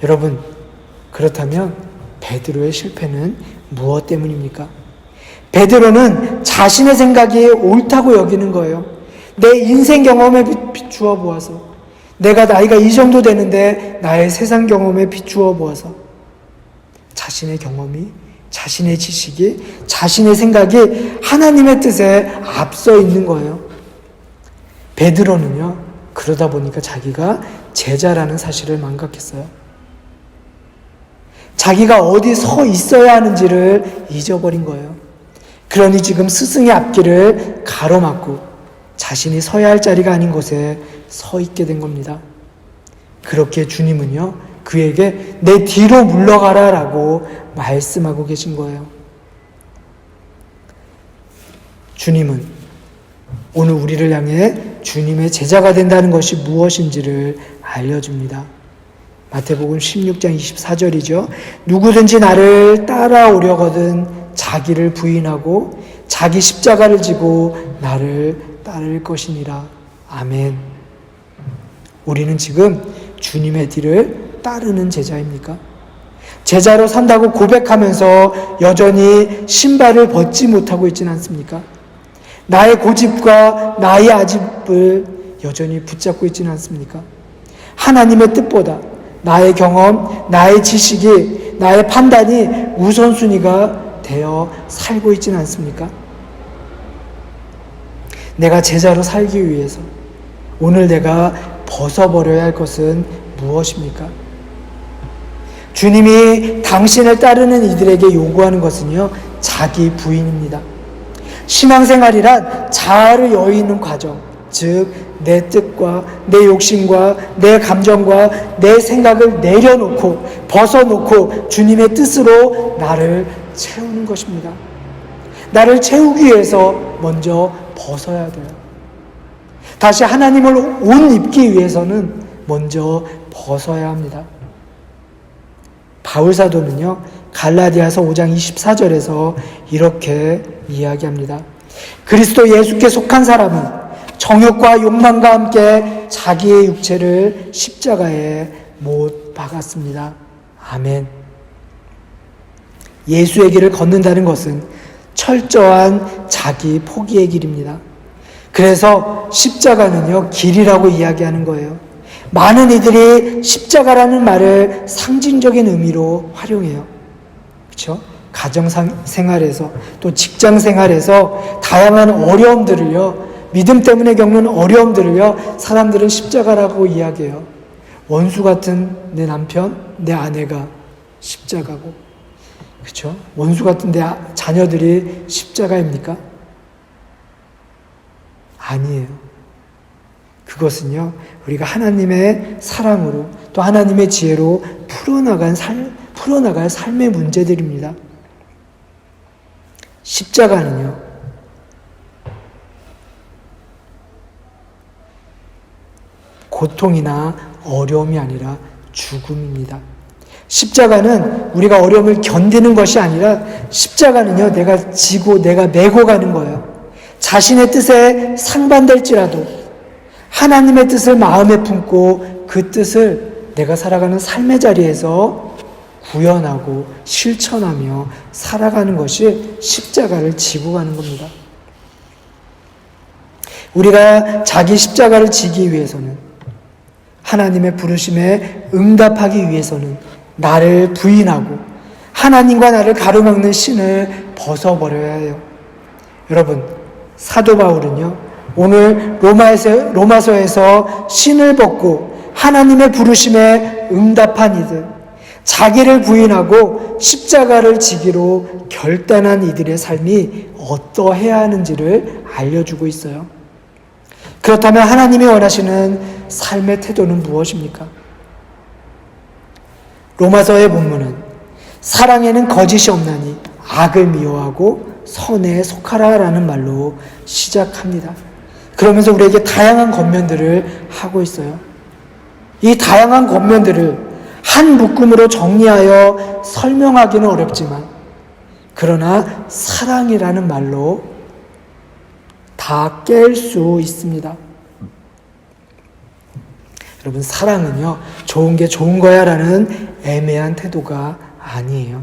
여러분, 그렇다면 베드로의 실패는 무엇 때문입니까? 베드로는 자신의 생각이 옳다고 여기는 거예요. 내 인생 경험에 비추어 보아서, 내가 나이가 이 정도 되는데 나의 세상 경험에 비추어 보아서 자신의 경험이, 자신의 지식이, 자신의 생각이 하나님의 뜻에 앞서 있는 거예요. 베드로는요 그러다 보니까 자기가 제자라는 사실을 망각했어요. 자기가 어디 서 있어야 하는지를 잊어버린 거예요. 그러니 지금 스승의 앞길을 가로막고 자신이 서야 할 자리가 아닌 곳에 서 있게 된 겁니다. 그렇게 주님은요 그에게 내 뒤로 물러가라 라고 말씀하고 계신 거예요. 주님은 오늘 우리를 향해 주님의 제자가 된다는 것이 무엇인지를 알려줍니다. 마태복음 16장 24절이죠. 누구든지 나를 따라오려거든 자기를 부인하고 자기 십자가를 지고 나를 따를 것이니라. 아멘. 우리는 지금 주님의 뒤를 따르는 제자입니까? 제자로 산다고 고백하면서 여전히 신발을 벗지 못하고 있지는 않습니까? 나의 고집과 나의 아집을 여전히 붙잡고 있지는 않습니까? 하나님의 뜻보다 나의 경험, 나의 지식이, 나의 판단이 우선순위가 되어 살고 있지는 않습니까? 내가 제자로 살기 위해서 오늘 내가 벗어버려야 할 것은 무엇입니까? 주님이 당신을 따르는 이들에게 요구하는 것은요, 자기 부인입니다. 신앙생활이란 자아를 여의는 과정, 즉 내 뜻과 내 욕심과 내 감정과 내 생각을 내려놓고 벗어놓고 주님의 뜻으로 나를 채우는 것입니다. 나를 채우기 위해서 먼저 벗어야 돼요. 다시 하나님을 옷 입기 위해서는 먼저 벗어야 합니다. 바울 사도는요 갈라디아서 5장 24절에서 이렇게 이야기합니다. 그리스도 예수께 속한 사람은 정욕과 욕망과 함께 자기의 육체를 십자가에 못 박았습니다. 아멘. 예수의 길을 걷는다는 것은 철저한 자기 포기의 길입니다. 그래서 십자가는요 길이라고 이야기하는 거예요. 많은 이들이 십자가라는 말을 상징적인 의미로 활용해요. 그렇죠? 가정 생활에서 또 직장 생활에서 다양한 어려움들을요, 믿음 때문에 겪는 어려움들을요, 사람들은 십자가라고 이야기해요. 원수 같은 내 남편, 내 아내가 십자가고, 그렇죠? 원수 같은 내 자녀들이 십자가입니까? 아니에요. 그것은요, 우리가 하나님의 사랑으로 또 하나님의 지혜로 풀어나갈 삶의 문제들입니다. 십자가는요, 고통이나 어려움이 아니라 죽음입니다. 십자가는 우리가 어려움을 견디는 것이 아니라 십자가는요, 내가 지고 내가 메고 가는 거예요. 자신의 뜻에 상반될지라도 하나님의 뜻을 마음에 품고 그 뜻을 내가 살아가는 삶의 자리에서 구현하고 실천하며 살아가는 것이 십자가를 지고 가는 겁니다. 우리가 자기 십자가를 지기 위해서는, 하나님의 부르심에 응답하기 위해서는 나를 부인하고 하나님과 나를 가로막는 신을 벗어버려야 해요. 여러분, 사도 바울은요, 오늘 로마서에서 신을 벗고 하나님의 부르심에 응답한 이들, 자기를 부인하고 십자가를 지기로 결단한 이들의 삶이 어떠해야 하는지를 알려주고 있어요. 그렇다면 하나님이 원하시는 삶의 태도는 무엇입니까? 로마서의 본문은 사랑에는 거짓이 없나니 악을 미워하고 선에 속하라라는 말로 시작합니다. 그러면서 우리에게 다양한 권면들을 하고 있어요. 이 다양한 권면들을 한 묶음으로 정리하여 설명하기는 어렵지만, 그러나 사랑이라는 말로 다 깰 수 있습니다. 여러분, 사랑은요, 좋은 게 좋은 거야 라는 애매한 태도가 아니에요.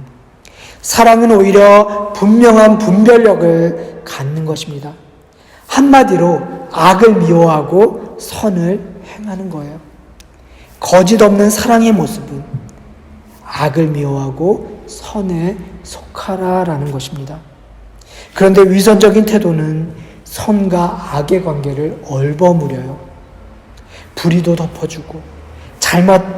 사랑은 오히려 분명한 분별력을 갖는 것입니다. 한마디로 악을 미워하고 선을 행하는 거예요. 거짓 없는 사랑의 모습은 악을 미워하고 선에 속하라라는 것입니다. 그런데 위선적인 태도는 선과 악의 관계를 얼버무려요. 불의도 덮어주고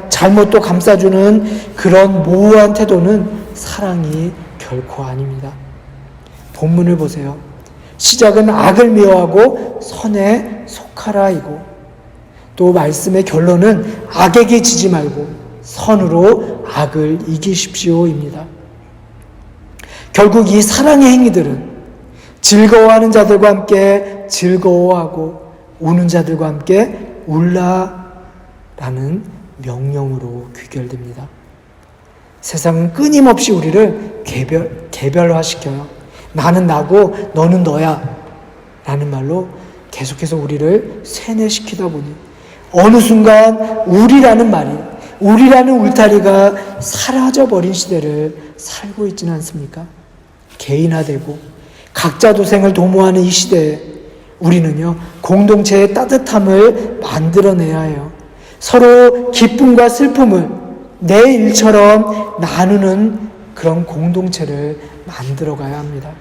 잘못도 감싸주는 그런 모호한 태도는 사랑이 결코 아닙니다. 본문을 보세요. 시작은 악을 미워하고 선에 속하라이고, 또 말씀의 결론은 악에게 지지 말고 선으로 악을 이기십시오입니다. 결국 이 사랑의 행위들은 즐거워하는 자들과 함께 즐거워하고 우는 자들과 함께 울라라는 명령으로 귀결됩니다. 세상은 끊임없이 우리를 개별화시켜요. 나는 나고 너는 너야 라는 말로 계속해서 우리를 세뇌시키다 보니 어느 순간 우리라는 울타리가 사라져버린 시대를 살고 있지는 않습니까? 개인화되고 각자 도생을 도모하는 이 시대에 우리는요, 공동체의 따뜻함을 만들어내야 해요. 서로 기쁨과 슬픔을 내 일처럼 나누는 그런 공동체를 만들어가야 합니다.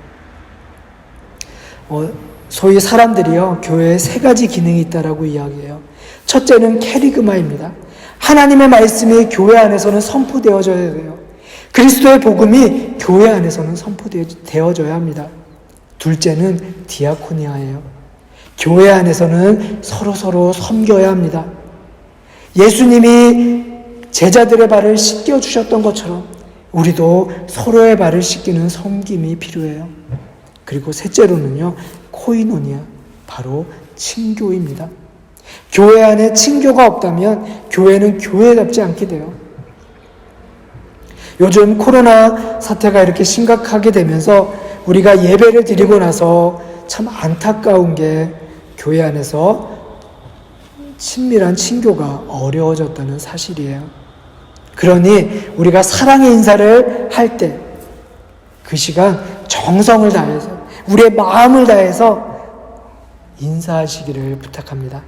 소위 사람들이요, 교회에 세 가지 기능이 있다라고 이야기해요. 첫째는 캐리그마입니다. 하나님의 말씀이 교회 안에서는 선포되어져야 돼요. 그리스도의 복음이 교회 안에서는 선포되어져야 합니다. 둘째는 디아코니아예요. 교회 안에서는 서로 섬겨야 합니다. 예수님이 제자들의 발을 씻겨주셨던 것처럼 우리도 서로의 발을 씻기는 섬김이 필요해요. 그리고 셋째로는요, 코이노니아, 바로 친교입니다. 교회 안에 친교가 없다면 교회는 교회답지 않게 돼요. 요즘 코로나 사태가 이렇게 심각하게 되면서 우리가 예배를 드리고 나서 참 안타까운 게 교회 안에서 친밀한 친교가 어려워졌다는 사실이에요. 그러니 우리가 사랑의 인사를 할 때 그 시간 정성을 다해서 우리의 마음을 다해서 인사하시기를 부탁합니다.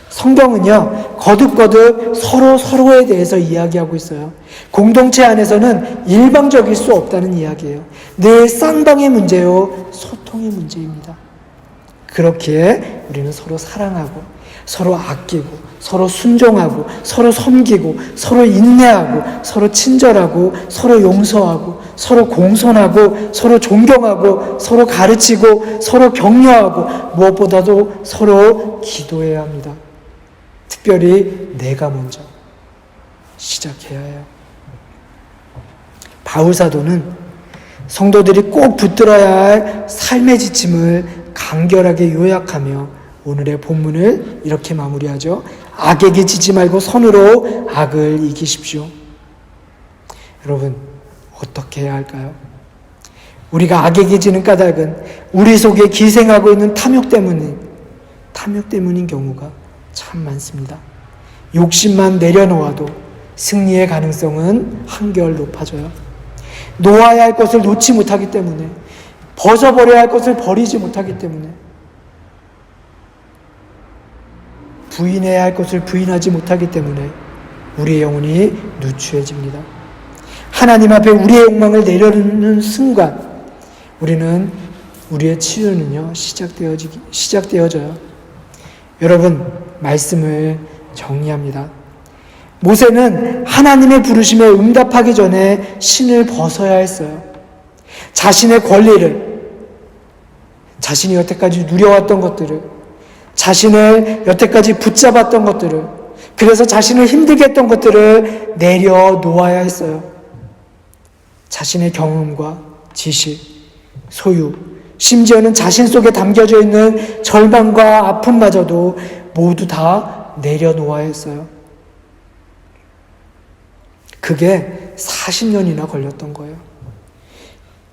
성경은요, 거듭거듭 서로에 대해서 이야기하고 있어요. 공동체 안에서는 일방적일 수 없다는 이야기예요. 늘 쌍방의 문제요, 소통의 문제입니다. 그렇기에 우리는 서로 사랑하고, 서로 아끼고, 서로 순종하고, 서로 섬기고, 서로 인내하고, 서로 친절하고, 서로 용서하고, 서로 공손하고, 서로 존경하고, 서로 가르치고, 서로 격려하고, 무엇보다도 서로 기도해야 합니다. 특별히 내가 먼저 시작해야 해요. 바울 사도는 성도들이 꼭 붙들어야 할 삶의 지침을 간결하게 요약하며 오늘의 본문을 이렇게 마무리하죠. 악에게 지지 말고 선으로 악을 이기십시오. 여러분, 어떻게 해야 할까요? 우리가 악에게 지는 까닭은 우리 속에 기생하고 있는 탐욕 때문인 경우가 참 많습니다. 욕심만 내려놓아도 승리의 가능성은 한결 높아져요. 놓아야 할 것을 놓지 못하기 때문에, 벗어버려야 할 것을 버리지 못하기 때문에, 부인해야 할 것을 부인하지 못하기 때문에 우리의 영혼이 누추해집니다. 하나님 앞에 우리의 욕망을 내려놓는 순간 우리의 치유는요, 시작되어져요. 여러분, 말씀을 정리합니다. 모세는 하나님의 부르심에 응답하기 전에 신을 벗어야 했어요. 자신의 권리를, 자신이 여태까지 누려왔던 것들을, 자신을 여태까지 붙잡았던 것들을, 그래서 자신을 힘들게 했던 것들을 내려놓아야 했어요. 자신의 경험과 지식, 소유, 심지어는 자신 속에 담겨져 있는 절망과 아픔마저도 모두 다 내려놓아야 했어요. 그게 40년이나 걸렸던 거예요.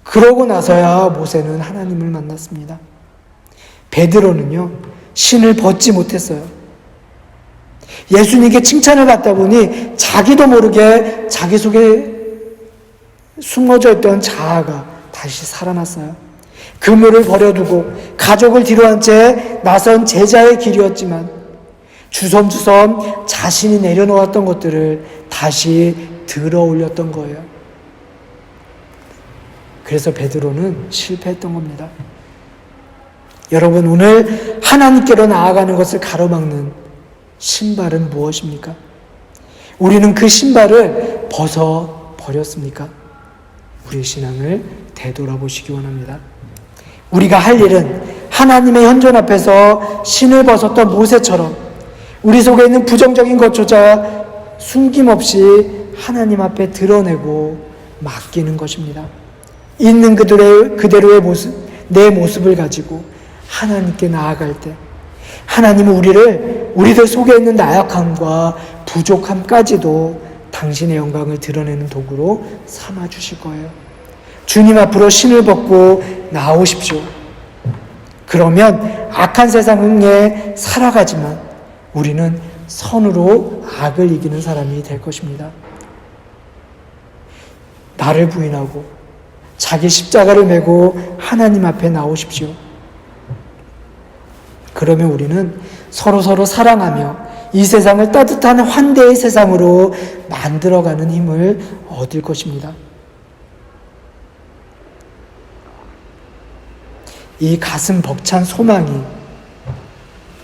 그러고 나서야 모세는 하나님을 만났습니다. 베드로는요, 신을 벗지 못했어요. 예수님께 칭찬을 받다 보니 자기도 모르게 자기 속에 숨어져 있던 자아가 다시 살아났어요. 그물을 버려두고 가족을 뒤로한 채 나선 제자의 길이었지만 주섬주섬 자신이 내려놓았던 것들을 다시 들어 올렸던 거예요. 그래서 베드로는 실패했던 겁니다. 여러분, 오늘 하나님께로 나아가는 것을 가로막는 신발은 무엇입니까? 우리는 그 신발을 벗어 버렸습니까? 우리의 신앙을 되돌아보시기 원합니다. 우리가 할 일은 하나님의 현존 앞에서 신을 벗었던 모세처럼 우리 속에 있는 부정적인 것조차 숨김없이 하나님 앞에 드러내고 맡기는 것입니다. 있는 그대로의 모습, 내 모습을 가지고 하나님께 나아갈 때 하나님은 우리들 속에 있는 나약함과 부족함까지도 당신의 영광을 드러내는 도구로 삼아 주실 거예요. 주님 앞으로 신을 벗고 나오십시오. 그러면 악한 세상에 살아가지만 우리는 선으로 악을 이기는 사람이 될 것입니다. 나를 부인하고 자기 십자가를 메고 하나님 앞에 나오십시오. 그러면 우리는 서로 사랑하며 이 세상을 따뜻한 환대의 세상으로 만들어가는 힘을 얻을 것입니다. 이 가슴 벅찬 소망이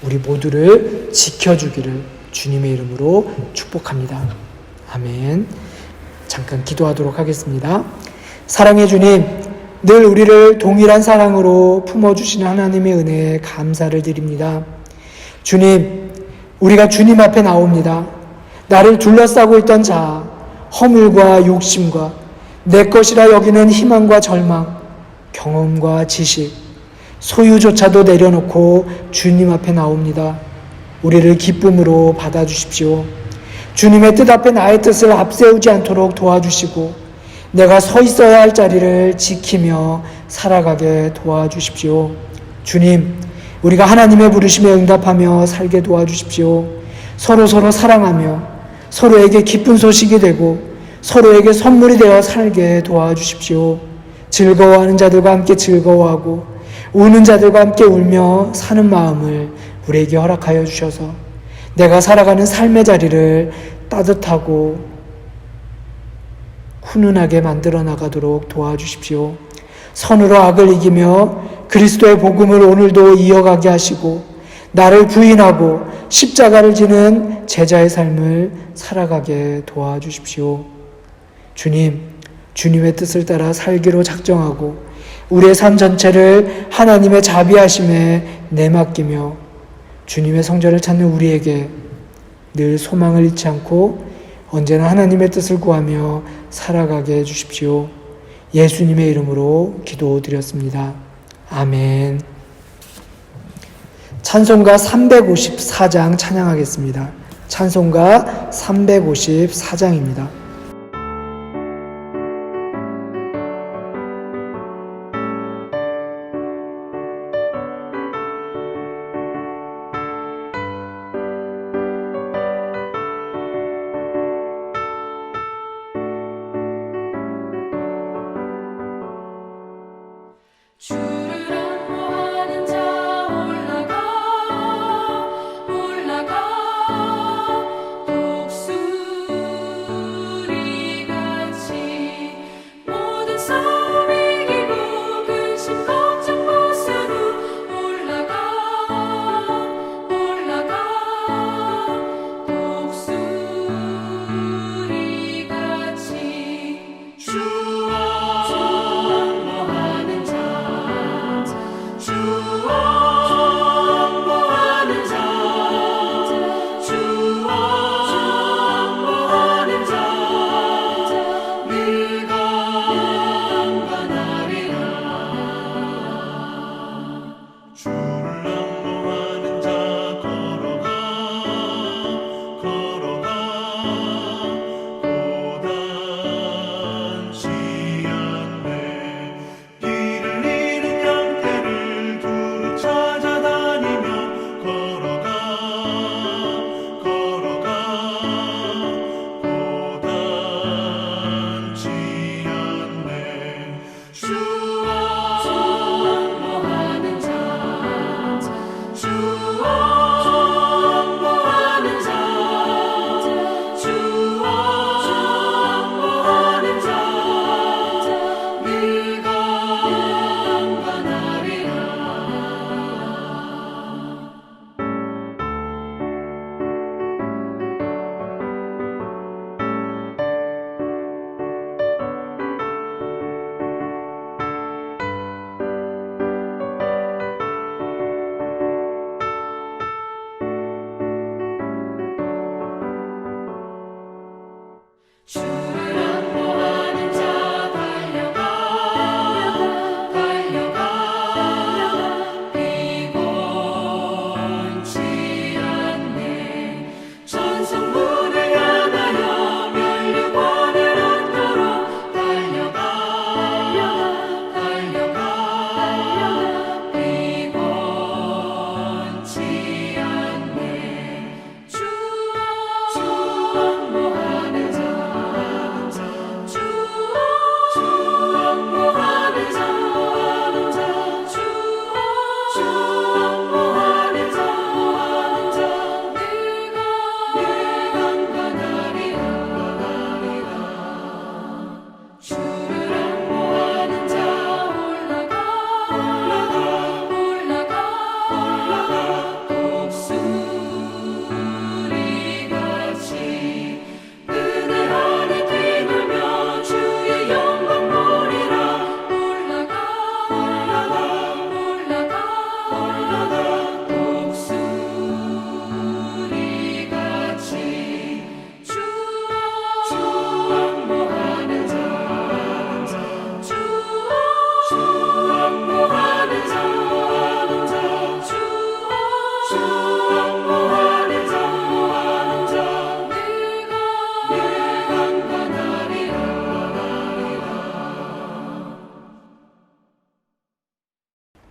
우리 모두를 지켜주기를 주님의 이름으로 축복합니다. 아멘. 잠깐 기도하도록 하겠습니다. 사랑의 주님, 늘 우리를 동일한 사랑으로 품어주시는 하나님의 은혜에 감사를 드립니다. 주님, 우리가 주님 앞에 나옵니다. 나를 둘러싸고 있던 자아, 허물과 욕심과 내 것이라 여기는 희망과 절망, 경험과 지식, 소유조차도 내려놓고 주님 앞에 나옵니다. 우리를 기쁨으로 받아주십시오. 주님의 뜻 앞에 나의 뜻을 앞세우지 않도록 도와주시고 내가 서 있어야 할 자리를 지키며 살아가게 도와주십시오. 주님, 우리가 하나님의 부르심에 응답하며 살게 도와주십시오. 서로 사랑하며 서로에게 기쁜 소식이 되고 서로에게 선물이 되어 살게 도와주십시오. 즐거워하는 자들과 함께 즐거워하고 우는 자들과 함께 울며 사는 마음을 우리에게 허락하여 주셔서 내가 살아가는 삶의 자리를 따뜻하고 훈훈하게 만들어 나가도록 도와주십시오. 선으로 악을 이기며 그리스도의 복음을 오늘도 이어가게 하시고 나를 부인하고 십자가를 지는 제자의 삶을 살아가게 도와주십시오. 주님, 주님의 뜻을 따라 살기로 작정하고 우리의 삶 전체를 하나님의 자비하심에 내맡기며 주님의 성전을 찾는 우리에게 늘 소망을 잃지 않고 언제나 하나님의 뜻을 구하며 살아가게 해주십시오. 예수님의 이름으로 기도드렸습니다. 아멘. 찬송가 354장 찬양하겠습니다. 찬송가 354장입니다. 주를 안무하는 자 올라가 독수리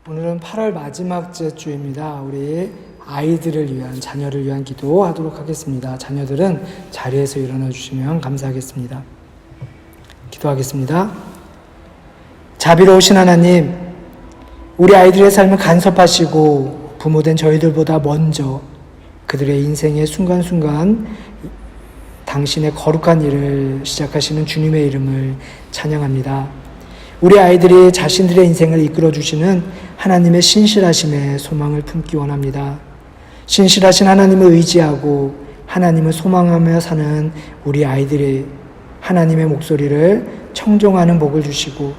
오늘은 8월 마지막 주입니다. 우리 아이들을 위한, 자녀를 위한 기도하도록 하겠습니다. 자녀들은 자리에서 일어나 주시면 감사하겠습니다. 기도하겠습니다. 자비로우신 하나님, 우리 아이들의 삶을 간섭하시고 부모된 저희들보다 먼저 그들의 인생의 순간순간 당신의 거룩한 일을 시작하시는 주님의 이름을 찬양합니다. 우리 아이들이 자신들의 인생을 이끌어 주시는 하나님의 신실하심에 소망을 품기 원합니다. 신실하신 하나님을 의지하고 하나님을 소망하며 사는 우리 아이들이 하나님의 목소리를 청종하는 복을 주시고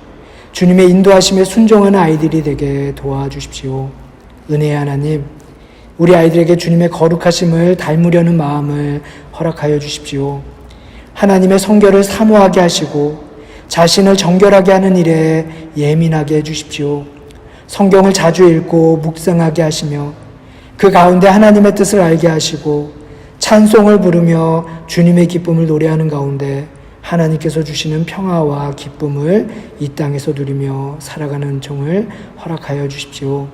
주님의 인도하심에 순종하는 아이들이 되게 도와주십시오. 은혜의 하나님, 우리 아이들에게 주님의 거룩하심을 닮으려는 마음을 허락하여 주십시오. 하나님의 성결을 사모하게 하시고 자신을 정결하게 하는 일에 예민하게 해주십시오. 성경을 자주 읽고 묵상하게 하시며 그 가운데 하나님의 뜻을 알게 하시고 찬송을 부르며 주님의 기쁨을 노래하는 가운데 하나님께서 주시는 평화와 기쁨을 이 땅에서 누리며 살아가는 은총을 허락하여 주십시오.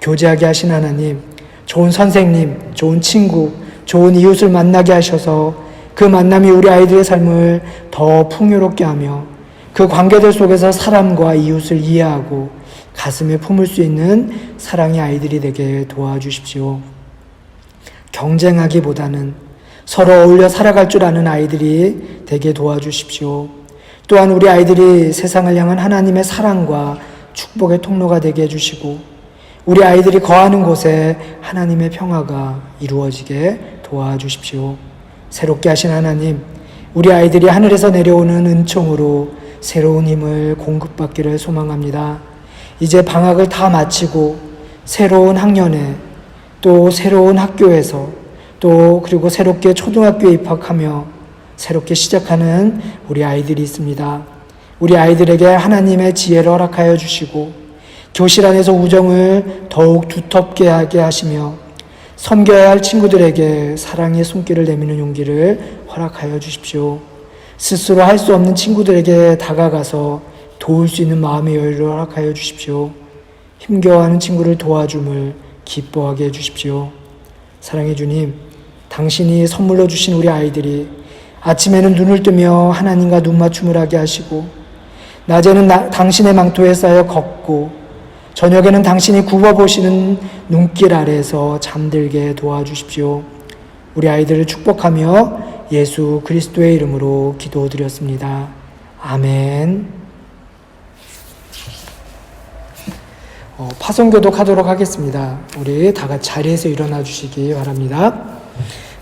교제하게 하신 하나님, 좋은 선생님, 좋은 친구, 좋은 이웃을 만나게 하셔서 그 만남이 우리 아이들의 삶을 더 풍요롭게 하며 그 관계들 속에서 사람과 이웃을 이해하고 가슴에 품을 수 있는 사랑의 아이들이 되게 도와주십시오. 경쟁하기보다는 서로 어울려 살아갈 줄 아는 아이들이 되게 도와주십시오. 또한 우리 아이들이 세상을 향한 하나님의 사랑과 축복의 통로가 되게 해주시고 우리 아이들이 거하는 곳에 하나님의 평화가 이루어지게 도와주십시오. 새롭게 하신 하나님, 우리 아이들이 하늘에서 내려오는 은총으로 새로운 힘을 공급받기를 소망합니다. 이제 방학을 다 마치고 새로운 학년에 또 새로운 학교에서 또 그리고 새롭게 초등학교에 입학하며 새롭게 시작하는 우리 아이들이 있습니다. 우리 아이들에게 하나님의 지혜를 허락하여 주시고 교실 안에서 우정을 더욱 두텁게 하게 하시며 섬겨야 할 친구들에게 사랑의 손길을 내미는 용기를 허락하여 주십시오. 스스로 할 수 없는 친구들에게 다가가서 도울 수 있는 마음의 여유를 허락하여 주십시오. 힘겨워하는 친구를 도와줌을 기뻐하게 해주십시오. 사랑의 주님, 당신이 선물로 주신 우리 아이들이 아침에는 눈을 뜨며 하나님과 눈맞춤을 하게 하시고 낮에는 당신의 망토에 쌓여 걷고 저녁에는 당신이 굽어보시는 눈길 아래에서 잠들게 도와주십시오. 우리 아이들을 축복하며 예수 그리스도의 이름으로 기도드렸습니다. 아멘. 파송교독하도록 하겠습니다. 우리 다 같이 자리에서 일어나 주시기 바랍니다.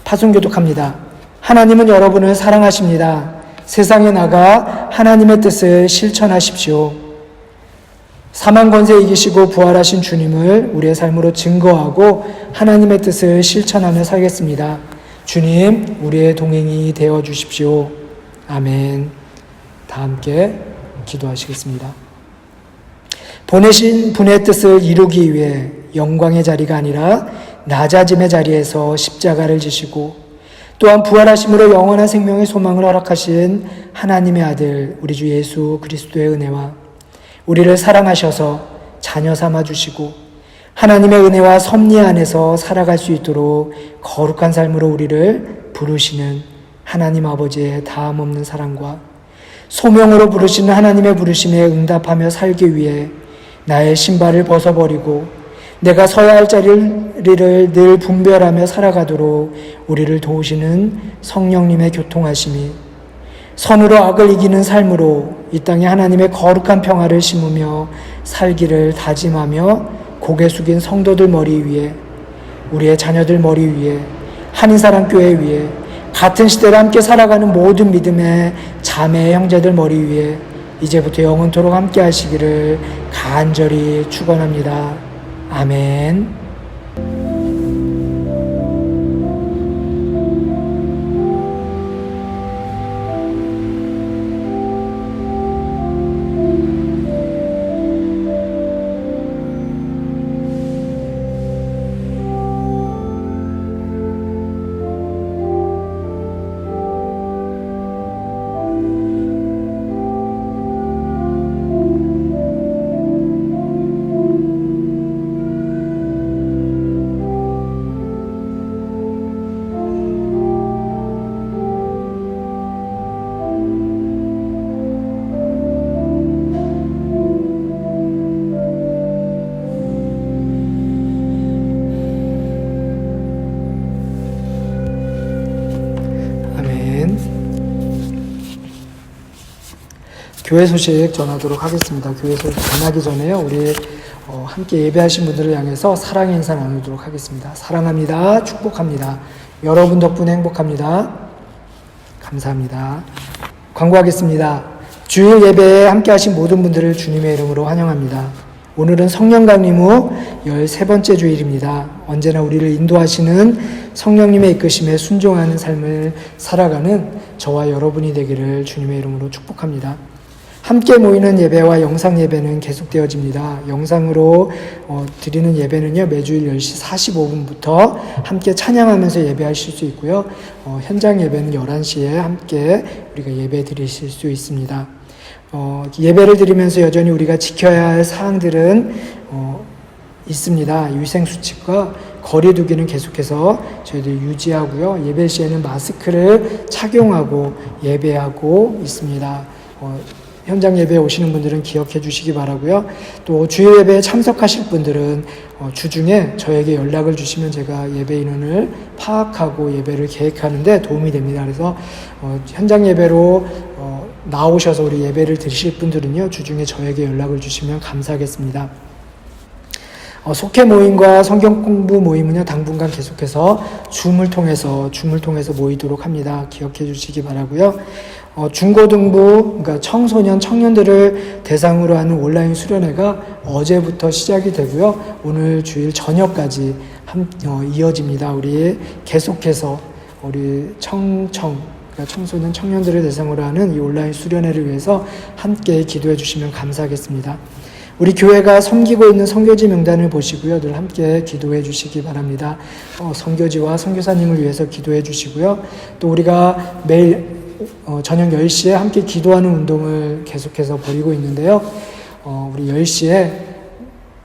파송교독합니다. 하나님은 여러분을 사랑하십니다. 세상에 나가 하나님의 뜻을 실천하십시오. 사망 권세 이기시고 부활하신 주님을 우리의 삶으로 증거하고 하나님의 뜻을 실천하며 살겠습니다. 주님, 우리의 동행이 되어 주십시오. 아멘. 다 함께 기도하시겠습니다. 보내신 분의 뜻을 이루기 위해 영광의 자리가 아니라 낮아짐의 자리에서 십자가를 지시고 또한 부활하심으로 영원한 생명의 소망을 허락하신 하나님의 아들 우리 주 예수 그리스도의 은혜와 우리를 사랑하셔서 자녀 삼아 주시고 하나님의 은혜와 섭리 안에서 살아갈 수 있도록 거룩한 삶으로 우리를 부르시는 하나님 아버지의 다함없는 사랑과 소명으로 부르시는 하나님의 부르심에 응답하며 살기 위해 나의 신발을 벗어버리고 내가 서야 할 자리를 늘 분별하며 살아가도록 우리를 도우시는 성령님의 교통하심이 선으로 악을 이기는 삶으로 이 땅에 하나님의 거룩한 평화를 심으며 살기를 다짐하며 고개 숙인 성도들 머리 위에 우리의 자녀들 머리 위에 한인사랑교회 위에 같은 시대를 함께 살아가는 모든 믿음의 자매 형제들 머리 위에 이제부터 영원토록 함께 하시기를 간절히 축원합니다. 아멘. 교회 소식 전하도록 하겠습니다. 교회 소식 전하기 전에요. 우리 함께 예배하신 분들을 향해서 사랑의 인사 나누도록 하겠습니다. 사랑합니다. 축복합니다. 여러분 덕분에 행복합니다. 감사합니다. 광고하겠습니다. 주일 예배에 함께 하신 모든 분들을 주님의 이름으로 환영합니다. 오늘은 성령 강림 후 13번째 주일입니다. 언제나 우리를 인도하시는 성령님의 이끄심에 순종하는 삶을 살아가는 저와 여러분이 되기를 주님의 이름으로 축복합니다. 함께 모이는 예배와 영상 예배는 계속되어집니다. 영상으로 드리는 예배는요, 매주일 10시 45분부터 함께 찬양하면서 예배하실 수 있고요. 현장 예배는 11시에 함께 우리가 예배 드리실 수 있습니다. 예배를 드리면서 여전히 우리가 지켜야 할 사항들은 있습니다. 위생수칙과 거리두기는 계속해서 저희들이 유지하고요. 예배 시에는 마스크를 착용하고 예배하고 있습니다. 현장 예배에 오시는 분들은 기억해 주시기 바라고요. 또 주일 예배에 참석하실 분들은 주중에 저에게 연락을 주시면 제가 예배 인원을 파악하고 예배를 계획하는 데 도움이 됩니다. 그래서 현장 예배로 나오셔서 우리 예배를 드리실 분들은요, 주중에 저에게 연락을 주시면 감사하겠습니다. 속회 모임과 성경 공부 모임은요, 당분간 계속해서 줌을 통해서 모이도록 합니다. 기억해 주시기 바라고요. 중고등부, 그러니까 청소년, 청년들을 대상으로 하는 온라인 수련회가 어제부터 시작이 되고요. 오늘 주일 저녁까지 이어집니다. 우리 계속해서 우리 그러니까 청소년, 청년들을 대상으로 하는 이 온라인 수련회를 위해서 함께 기도해 주시면 감사하겠습니다. 우리 교회가 섬기고 있는 선교지 명단을 보시고요. 늘 함께 기도해 주시기 바랍니다. 선교지와 선교사님을 위해서 기도해 주시고요. 또 우리가 매일 저녁 10시에 함께 기도하는 운동을 계속해서 벌이고 있는데요. 우리 10시에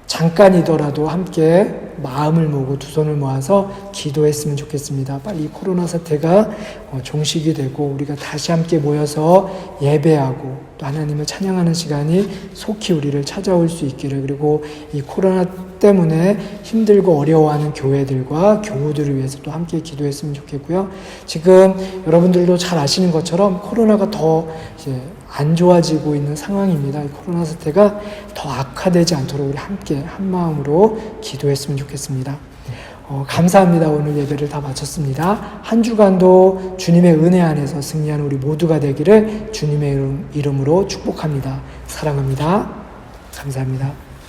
잠깐이더라도 함께 마음을 모으고 두 손을 모아서 기도했으면 좋겠습니다. 빨리 이 코로나 사태가 종식이 되고 우리가 다시 함께 모여서 예배하고 또 하나님을 찬양하는 시간이 속히 우리를 찾아올 수 있기를, 그리고 이 코로나 때문에 힘들고 어려워하는 교회들과 교우들을 위해서 또 함께 기도했으면 좋겠고요. 지금 여러분들도 잘 아시는 것처럼 코로나가 더 이제 안 좋아지고 있는 상황입니다. 이 코로나 사태가 더 악화되지 않도록 우리 함께 한 마음으로 기도했으면 좋겠습니다. 감사합니다. 오늘 예배를 다 마쳤습니다. 한 주간도 주님의 은혜 안에서 승리하는 우리 모두가 되기를 주님의 이름으로 축복합니다. 사랑합니다. 감사합니다.